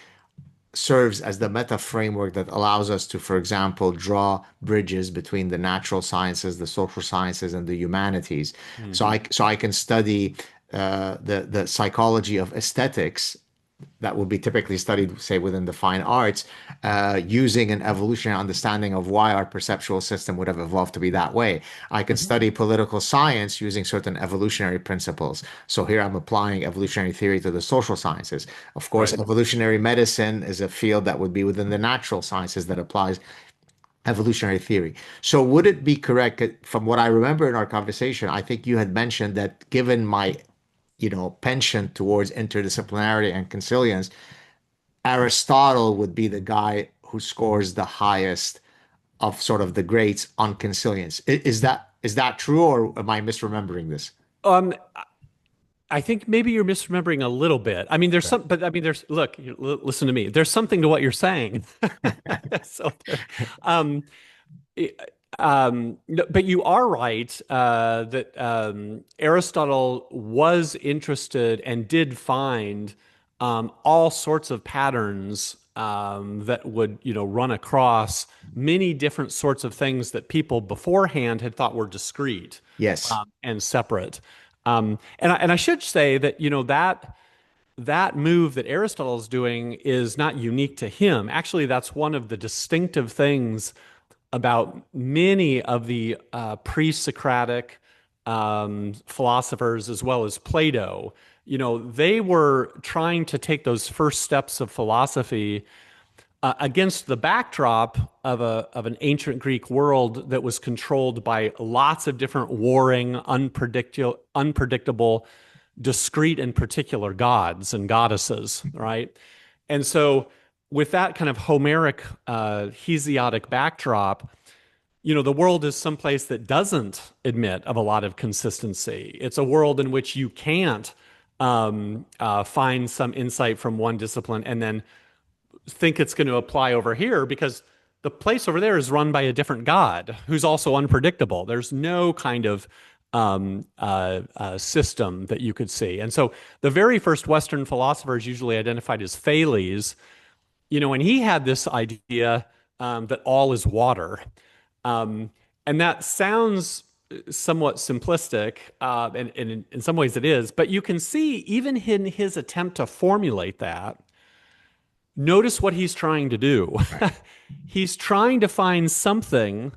Speaker 1: serves as the meta framework that allows us to, for example, draw bridges between the natural sciences, the social sciences, and the humanities.
Speaker 2: Hmm.
Speaker 1: So I can study the psychology of aesthetics that would be typically studied, say, within the fine arts, using an evolutionary understanding of why our perceptual system would have evolved to be that way. I could
Speaker 2: Mhm.
Speaker 1: study political science using certain evolutionary principles. So here I'm applying evolutionary theory to the social sciences. Of course,
Speaker 2: Right.
Speaker 1: evolutionary medicine is a field that would be within the natural sciences that applies evolutionary theory. So would it be correct, from what I remember in our conversation, I think you had mentioned that given my, penchant towards interdisciplinarity and consilience, Aristotle would be the guy who scores the highest of sort of the greats on consilience. Is that true, or am I misremembering this?
Speaker 2: Um, I think maybe you're misremembering a little bit. I mean, there's
Speaker 1: Right.
Speaker 2: some, but I mean, look, listen to me. There's something to what you're saying. So there, um, no, but you are right that Aristotle was interested and did find all sorts of patterns that would, run across many different sorts of things that people beforehand had thought were discrete
Speaker 1: Yes.
Speaker 2: and separate. And I should say that, that move that Aristotle is doing is not unique to him. Actually, that's one of the distinctive things about many of the pre-Socratic philosophers, as well as Plato. They were trying to take those first steps of philosophy against the backdrop of an ancient Greek world that was controlled by lots of different warring, unpredictable, discrete and particular gods and goddesses, right? And so, with that kind of Homeric, Hesiotic backdrop, the world is someplace that doesn't admit of a lot of consistency. It's a world in which you can't find some insight from one discipline and then think it's going to apply over here because the place over there is run by a different god who's also unpredictable. There's no kind of system that you could see. And so the very first Western philosopher is usually identified as Thales, and he had this idea that all is water. Um, and that sounds somewhat simplistic, and in some ways it is, but you can see even in his attempt to formulate that, notice what he's trying to do.
Speaker 1: Right.
Speaker 2: He's trying to find something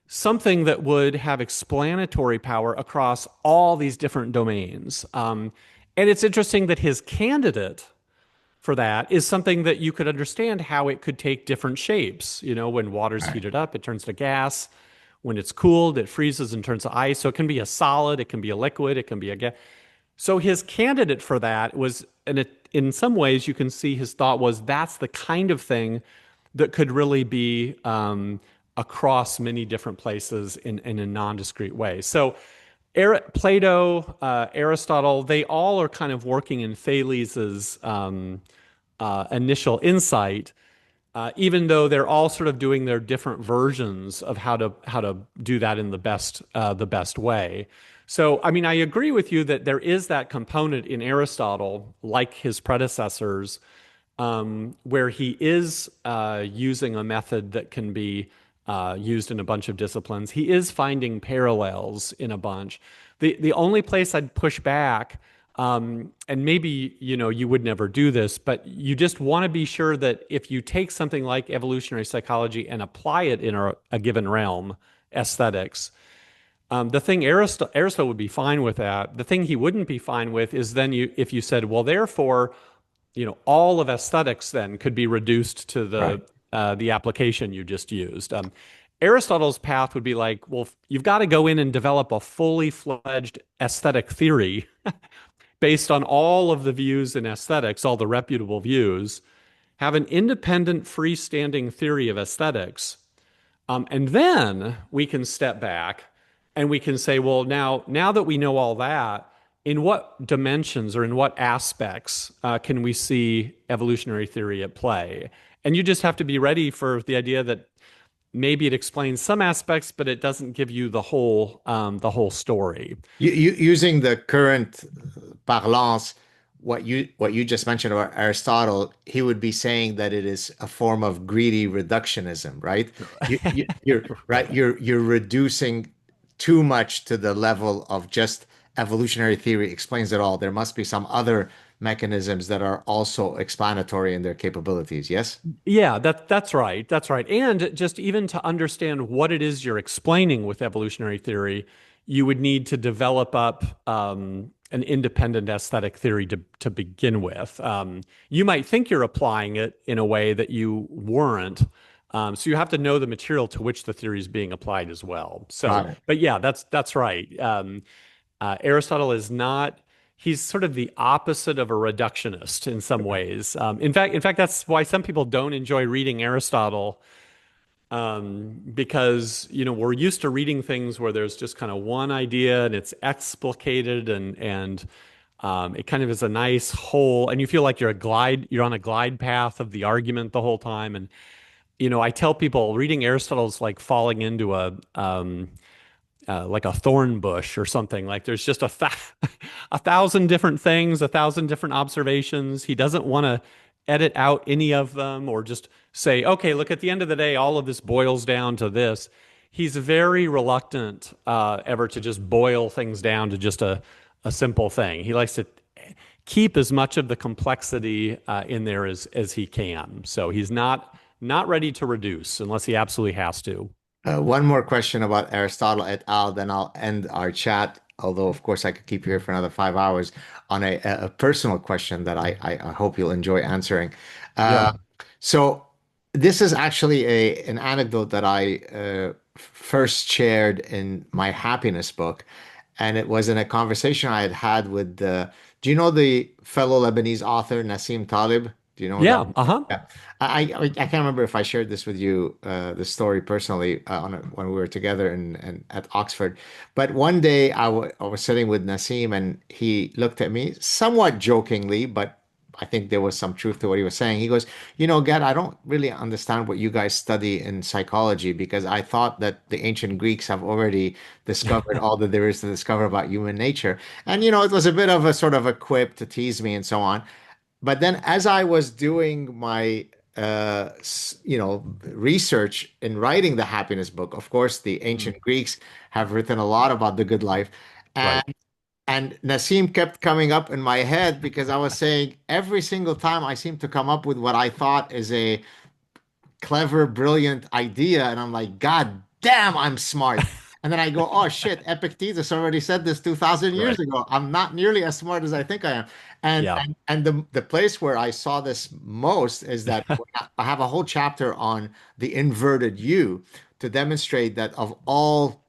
Speaker 2: that would have explanatory power across all these different domains. And it's interesting that his candidate for that is something that you could understand how it could take different shapes. When water's
Speaker 1: Right.
Speaker 2: heated up, it turns to gas. When it's cooled, it freezes and turns to ice. So it can be a solid, it can be a liquid, it can be a gas. So his candidate for that was, and in some ways, you can see his thought was that's the kind of thing that could really be across many different places in a non-discrete way. So Plato, Aristotle, they all are kind of working in Thales's initial insight, even though they're all sort of doing their different versions of how to do that in the best way. So, I mean, I agree with you that there is that component in Aristotle, like his predecessors, where he is using a method that can be used in a bunch of disciplines. He is finding parallels in a bunch. The only place I'd push back, and maybe you would never do this, but you just want to be sure that if you take something like evolutionary psychology and apply it in a given realm, aesthetics, the thing Aristotle would be fine with that. The thing he wouldn't be fine with is then if you said, well, therefore, all of aesthetics then could be reduced to
Speaker 1: Right.
Speaker 2: the application you just used. Aristotle's path would be like, well, you've got to go in and develop a fully fledged aesthetic theory based on all of the views in aesthetics, all the reputable views, have an independent freestanding theory of aesthetics, and then we can step back and we can say, well, now that we know all that, in what dimensions or in what aspects can we see evolutionary theory at play? And you just have to be ready for the idea that maybe it explains some aspects, but it doesn't give you the whole story.
Speaker 1: Using the current parlance, what you just mentioned about Aristotle, he would be saying that it is a form of greedy reductionism, right? You're right. You're reducing too much to the level of just evolutionary theory explains it all. There must be some other mechanisms that are also explanatory in their capabilities. Yes?
Speaker 2: Yeah, that's right. That's right. And just even to understand what it is you're explaining with evolutionary theory, you would need to develop up an independent aesthetic theory to begin with. You might think you're applying it in a way that you weren't. So you have to know the material to which the theory is being applied as well. So,
Speaker 1: Got it.
Speaker 2: but yeah, that's right. Aristotle is not. He's sort of the opposite of a reductionist in some ways. In fact, that's why some people don't enjoy reading Aristotle, because we're used to reading things where there's just kind of one idea and it's explicated and it kind of is a nice whole, and you feel like you're on a glide path of the argument the whole time. And I tell people reading Aristotle is like falling into like a thorn bush or something. Like there's just a thousand different things, a thousand different observations. He doesn't want to edit out any of them or just say, okay, look, at the end of the day, all of this boils down to this. He's very reluctant ever to just boil things down to just a simple thing. He likes to keep as much of the complexity in there as he can. So he's not ready to reduce unless he absolutely has to.
Speaker 1: One more question about Aristotle et al., then I'll end our chat. Although, of course, I could keep you here for another 5 hours on a personal question that I hope you'll enjoy answering.
Speaker 2: Yeah.
Speaker 1: Uh, so, this is actually an anecdote that I first shared in my happiness book, and it was in a conversation I had had with do you know the fellow Lebanese author Nassim Talib? Do you know that?
Speaker 2: Yeah. Uh-huh.
Speaker 1: Yeah. I can't remember if I shared this with you, the story personally, when we were together in at Oxford. But one day I was sitting with Nassim and he looked at me somewhat jokingly, but I think there was some truth to what he was saying. He goes, Gad, I don't really understand what you guys study in psychology because I thought that the ancient Greeks have already discovered all that there is to discover about human nature. And, it was a bit of a sort of a quip to tease me and so on. But then as I was doing my research in writing the happiness book, of course, the
Speaker 2: Mm.
Speaker 1: ancient Greeks have written a lot about the good life.
Speaker 2: Right.
Speaker 1: And Nassim kept coming up in my head because I was saying every single time I seem to come up with what I thought is a clever, brilliant idea. And I'm like, God damn, I'm smart. And then I go, oh shit, Epictetus already said this 2000 years
Speaker 2: Right.
Speaker 1: ago. I'm not nearly as smart as I think I am. And
Speaker 2: Yeah.
Speaker 1: and the place where I saw this most is that I have a whole chapter on the inverted U to demonstrate that of all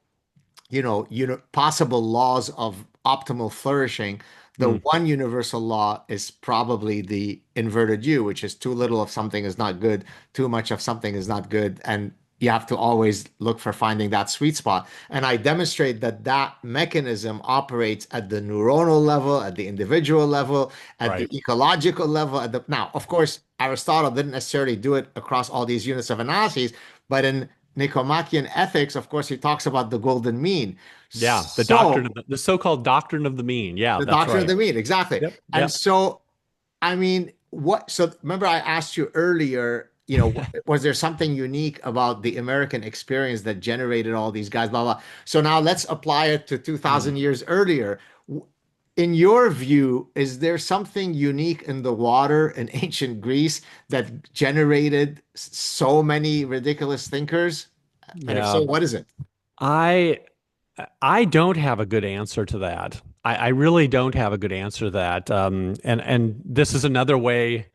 Speaker 1: possible laws of optimal flourishing, the
Speaker 2: Mm.
Speaker 1: one universal law is probably the inverted U, which is too little of something is not good, too much of something is not good, and you have to always look for finding that sweet spot. And I demonstrate that that mechanism operates at the neuronal level, at the individual level, at the
Speaker 2: Right.
Speaker 1: ecological level. Now, of course, Aristotle didn't necessarily do it across all these units of analyses, but in Nicomachean ethics, of course, he talks about the golden mean.
Speaker 2: Yeah.
Speaker 1: So
Speaker 2: The so-called doctrine of the mean. Yeah,
Speaker 1: the
Speaker 2: that's
Speaker 1: doctrine of
Speaker 2: right.
Speaker 1: the mean, exactly.
Speaker 2: Yep.
Speaker 1: And
Speaker 2: Yep.
Speaker 1: so, I mean, what? So remember, I asked you earlier, was there something unique about the American experience that generated all these guys, blah, blah. So now let's apply it to
Speaker 2: Mm.
Speaker 1: 2000 years earlier. In your view, is there something unique in the water in ancient Greece that generated so many ridiculous thinkers? And if
Speaker 2: Yeah.
Speaker 1: so, what is it?
Speaker 2: I I don't have a good answer to that. I really don't have a good answer to that. And this is another way,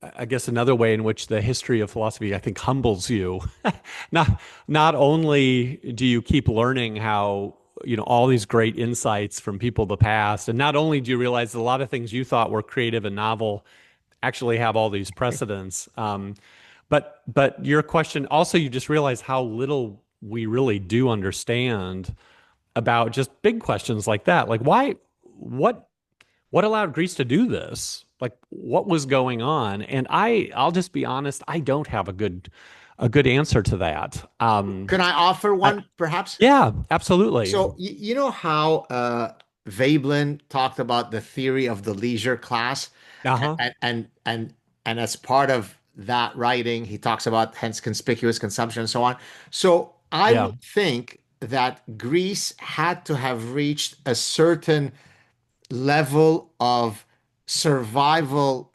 Speaker 2: I guess, another way in which the history of philosophy, I think, humbles you. Not only do you keep learning how, all these great insights from people of the past, and not only do you realize that a lot of things you thought were creative and novel actually have all these precedents. But your question also, you just realize how little we really do understand about just big questions like that. Like what, what allowed Greece to do this? Like what was going on? And I'll just be honest, I don't have a good answer to that.
Speaker 1: Can I offer
Speaker 2: I,
Speaker 1: one, perhaps?
Speaker 2: yeah, absolutely.
Speaker 1: So you know how Veblen talked about the theory of the leisure class,
Speaker 2: Uh-huh.
Speaker 1: and as part of that writing, he talks about hence conspicuous consumption and so on. So I
Speaker 2: Yeah.
Speaker 1: would think that Greece had to have reached a certain level of survival,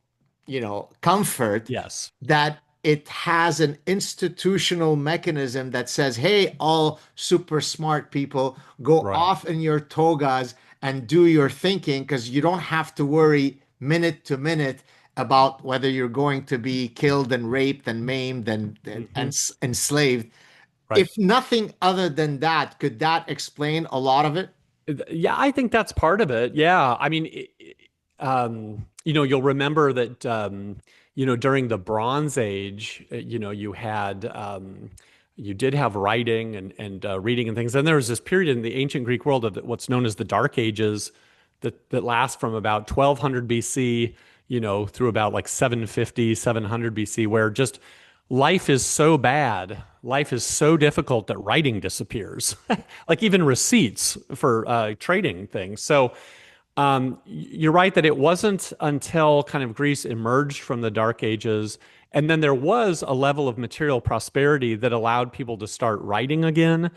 Speaker 1: comfort,
Speaker 2: Yes.
Speaker 1: that it has an institutional mechanism that says, hey, all super smart people, go
Speaker 2: Right.
Speaker 1: off in your togas and do your thinking because you don't have to worry minute to minute about whether you're going to be killed and raped and maimed and
Speaker 2: Hmm.
Speaker 1: enslaved.
Speaker 2: Right.
Speaker 1: If nothing other than that, could that explain a lot of it?
Speaker 2: Yeah, I think that's part of it. Yeah. I mean, you'll remember that, during the Bronze Age, you did have writing and reading and things. Then there was this period in the ancient Greek world of what's known as the Dark Ages that last from about 1200 BC, through about like 750, 700 BC, where just life is so bad, life is so difficult that writing disappears, like even receipts for trading things. So you're right that it wasn't until kind of Greece emerged from the Dark Ages, and then there was a level of material prosperity that allowed people to start writing again.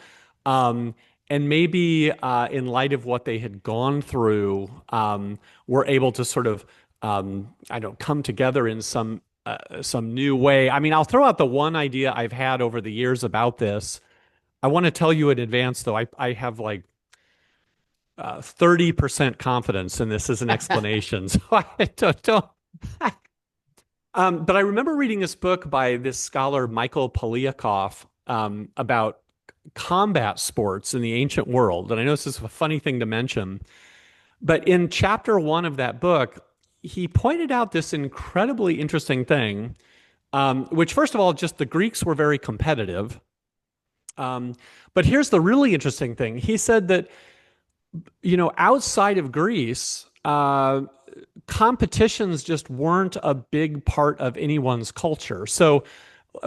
Speaker 2: Um, and maybe in light of what they had gone through, were able to sort of, I don't come together in some new way. I mean, I'll throw out the one idea I've had over the years about this. I want to tell you in advance, though. I have like 30% confidence in this as an explanation. So I don't. But I remember reading this book by this scholar, Michael Poliakoff, about combat sports in the ancient world. And I know this is a funny thing to mention, but in chapter one of that book, he pointed out this incredibly interesting thing, which, first of all, just the Greeks were very competitive. Um, but here's the really interesting thing. He said that, outside of Greece, competitions just weren't a big part of anyone's culture. So,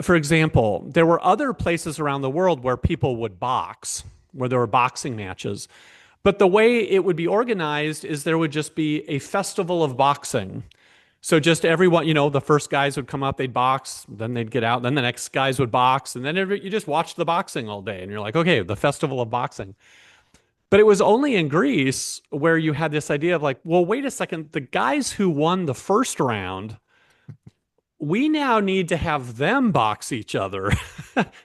Speaker 2: for example, there were other places around the world where people would box, where there were boxing matches. But the way it would be organized is there would just be a festival of boxing. So just everyone, the first guys would come up, they'd box, then they'd get out, then the next guys would box, and then you just watch the boxing all day, and you're like, okay, the festival of boxing. But it was only in Greece where you had this idea of like, well, wait a second, the guys who won the first round, we now need to have them box each other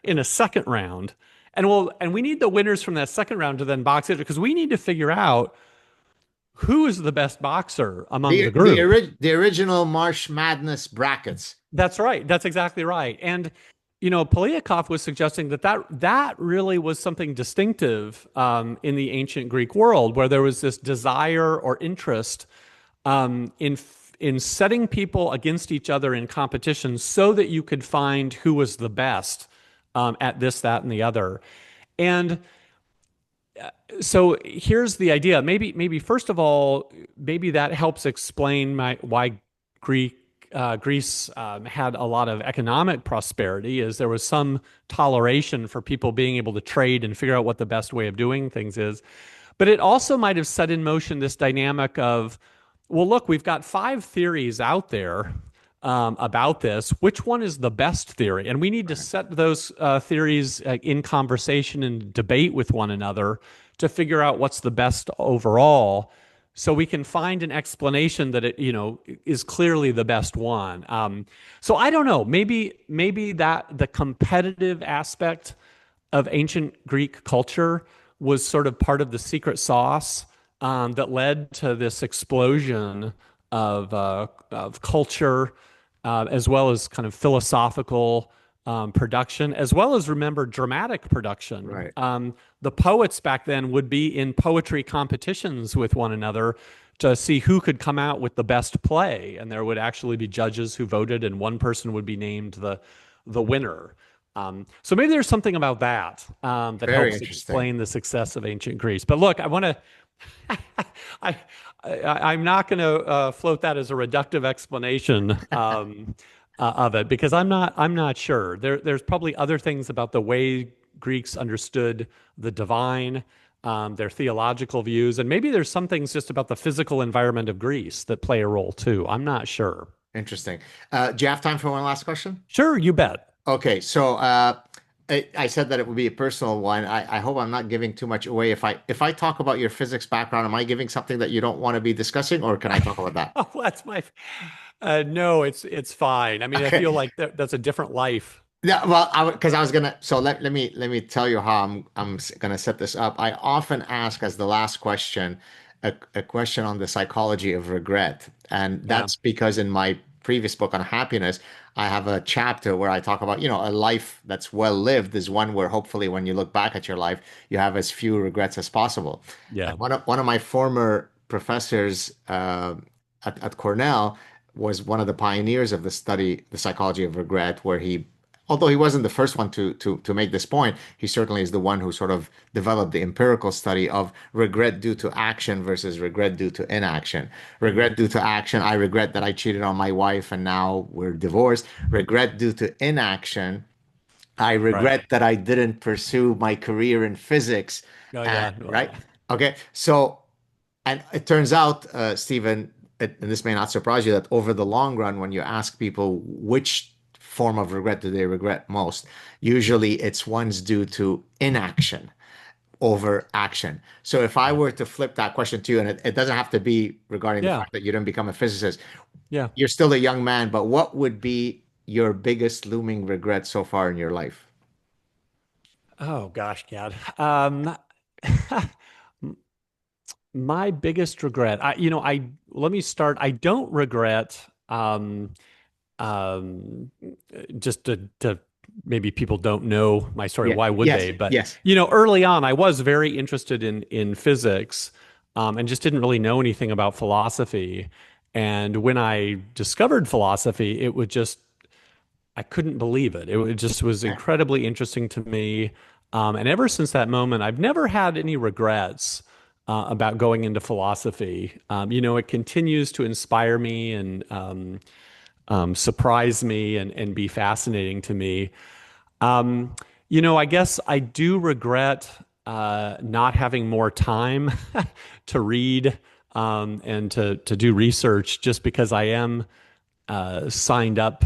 Speaker 2: in a second round. And we need the winners from that second round to then box it because we need to figure out who is the best boxer among the group.
Speaker 1: The original March Madness brackets.
Speaker 2: That's right. That's exactly right. And Polyakov was suggesting that really was something distinctive in the ancient Greek world, where there was this desire or interest in setting people against each other in competition, so that you could find who was the best at this, that, and the other. And so here's the idea. Maybe first of all, maybe that helps explain why Greece had a lot of economic prosperity, is there was some toleration for people being able to trade and figure out what the best way of doing things is. But it also might have set in motion this dynamic of, well, look, we've got five theories out there about this. Which one is the best theory? And we need to
Speaker 1: Right.
Speaker 2: set those theories in conversation and debate with one another to figure out what's the best overall, so we can find an explanation that it is clearly the best one. So I don't know. Maybe that the competitive aspect of ancient Greek culture was sort of part of the secret sauce that led to this explosion of culture, as well as kind of philosophical production, as well as, remember, dramatic production.
Speaker 1: Right.
Speaker 2: The poets back then would be in poetry competitions with one another to see who could come out with the best play, and there would actually be judges who voted, and one person would be named the winner. So maybe there's something about that that
Speaker 1: Very
Speaker 2: helps
Speaker 1: interesting.
Speaker 2: explain the success of ancient Greece. But look, I want to. I, I'm not going to float that as a reductive explanation of it, because I'm not sure. There's probably other things about the way Greeks understood the divine, their theological views, and maybe there's some things just about the physical environment of Greece that play a role too. I'm not sure.
Speaker 1: Interesting. Do you have time for one last question?
Speaker 2: Sure, you bet.
Speaker 1: Okay, so I said that it would be a personal one. I hope I'm not giving too much away. If I talk about your physics background, am I giving something that you don't want to be discussing, or can I talk about that?
Speaker 2: Oh, that's my. No, it's fine. I mean, I
Speaker 1: Okay.
Speaker 2: feel like that's a different life.
Speaker 1: Yeah, well, because I was gonna. So let me tell you how I'm gonna set this up. I often ask as the last question a question on the psychology of regret, and
Speaker 2: Yeah,
Speaker 1: that's because in my previous book on happiness, I have a chapter where I talk about, a life that's well lived is one where hopefully when you look back at your life, you have as few regrets as possible.
Speaker 2: yeah.
Speaker 1: And one of my former professors at Cornell was one of the pioneers of the study, the psychology of regret, where although he wasn't the first one to make this point, he certainly is the one who sort of developed the empirical study of regret due to action versus regret due to inaction.
Speaker 2: Mm,
Speaker 1: Regret due to action, I regret that I cheated on my wife and now we're divorced. Regret due to inaction, I
Speaker 2: right.
Speaker 1: regret that I didn't pursue my career in physics.
Speaker 2: Oh
Speaker 1: And
Speaker 2: yeah.
Speaker 1: right? Okay. So, and it turns out, Stephen, and this may not surprise you, that over the long run, when you ask people which form of regret do they regret most, usually it's ones due to inaction over action. So if I
Speaker 2: Yeah.
Speaker 1: were to flip that question to you, and it doesn't have to be regarding the
Speaker 2: Yeah.
Speaker 1: fact that you didn't become a physicist,
Speaker 2: Yeah.
Speaker 1: you're still a young man, but what would be your biggest looming regret so far in your life?
Speaker 2: Oh gosh, Gad. My biggest regret, I let me start. I don't regret, um, just to maybe people don't know my story.
Speaker 1: Yeah.
Speaker 2: Why would
Speaker 1: Yes.
Speaker 2: they? But
Speaker 1: Yes.
Speaker 2: early on, I was very interested in physics, and just didn't really know anything about philosophy. And when I discovered philosophy, it was just I couldn't believe it. It just was incredibly interesting to me. And ever since that moment, I've never had any regrets about going into philosophy. It continues to inspire me and surprise me and be fascinating to me. I guess I do regret not having more time to read and to do research just because I am signed up,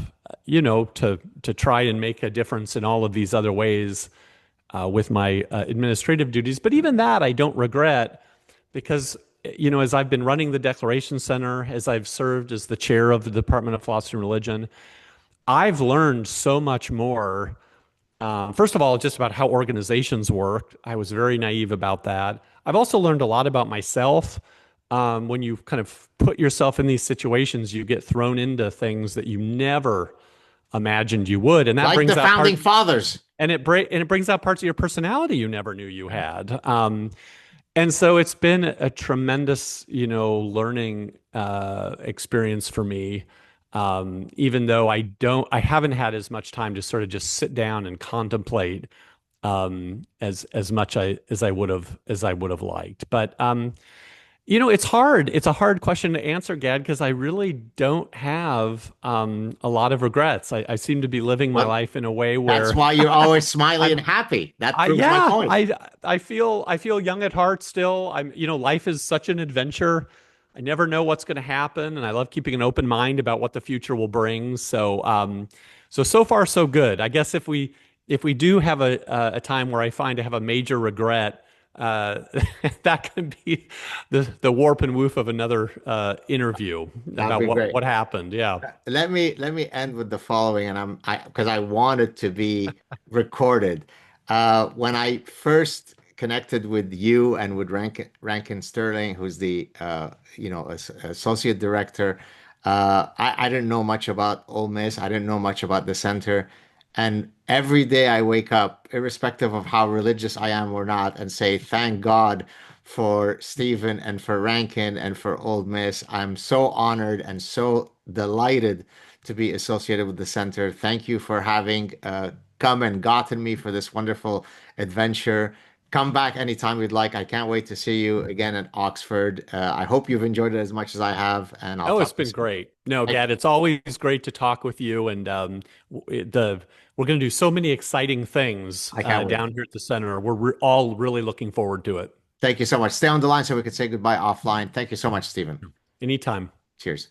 Speaker 2: to try and make a difference in all of these other ways with my administrative duties. But even that, I don't regret because, as I've been running the Declaration Center, as I've served as the chair of the Department of Philosophy and Religion, I've learned so much more. First of all, just about how organizations work. I was very naive about that. I've also learned a lot about myself. When you kind of put yourself in these situations, you get thrown into things that you never imagined you would, and that
Speaker 1: Like the
Speaker 2: brings out
Speaker 1: founding
Speaker 2: part
Speaker 1: fathers.
Speaker 2: and it brings out parts of your personality you never knew you had. And so it's been a tremendous, learning experience for me. Even though I haven't had as much time to sort of just sit down and contemplate as much as I would have liked. But it's hard. It's a hard question to answer, Gad, because I really don't have a lot of regrets. I seem to be living my
Speaker 1: Well,
Speaker 2: life in a way
Speaker 1: that's
Speaker 2: where
Speaker 1: why you're always smiley and
Speaker 2: I'm
Speaker 1: happy. That
Speaker 2: I
Speaker 1: proves my
Speaker 2: yeah,
Speaker 1: point.
Speaker 2: I feel young at heart still. Life is such an adventure. I never know what's going to happen, and I love keeping an open mind about what the future will bring. So far so good. I guess if we do have a time where I find I have a major regret, uh, that can be the warp and woof of another interview
Speaker 1: That'd
Speaker 2: about
Speaker 1: be great.
Speaker 2: what happened. Yeah.
Speaker 1: Let me end with the following, and I because I want it to be recorded. When I first connected with you and with Rankin Sterling, who's the associate director, I didn't know much about Ole Miss. I didn't know much about the center, and every day I wake up, irrespective of how religious I am or not, and say, "Thank God." For Stephen and for Rankin and for Old Miss. I'm so honored and so delighted to be associated with the center. Thank you for having come and gotten me for this wonderful adventure. Come back anytime you'd like. I can't wait to see you again at Oxford. I hope you've enjoyed it as much as I have, and I'll
Speaker 2: Oh, it's
Speaker 1: talk to you
Speaker 2: been
Speaker 1: soon.
Speaker 2: great. No,
Speaker 1: Thank
Speaker 2: Gad, it's always great to talk with you. And we're going to do so many exciting things
Speaker 1: I can't wait.
Speaker 2: down here at the center. We're all really looking forward to it.
Speaker 1: Thank you so much. Stay on the line so we can say goodbye offline. Thank you so much, Stephen.
Speaker 2: Anytime.
Speaker 1: Cheers.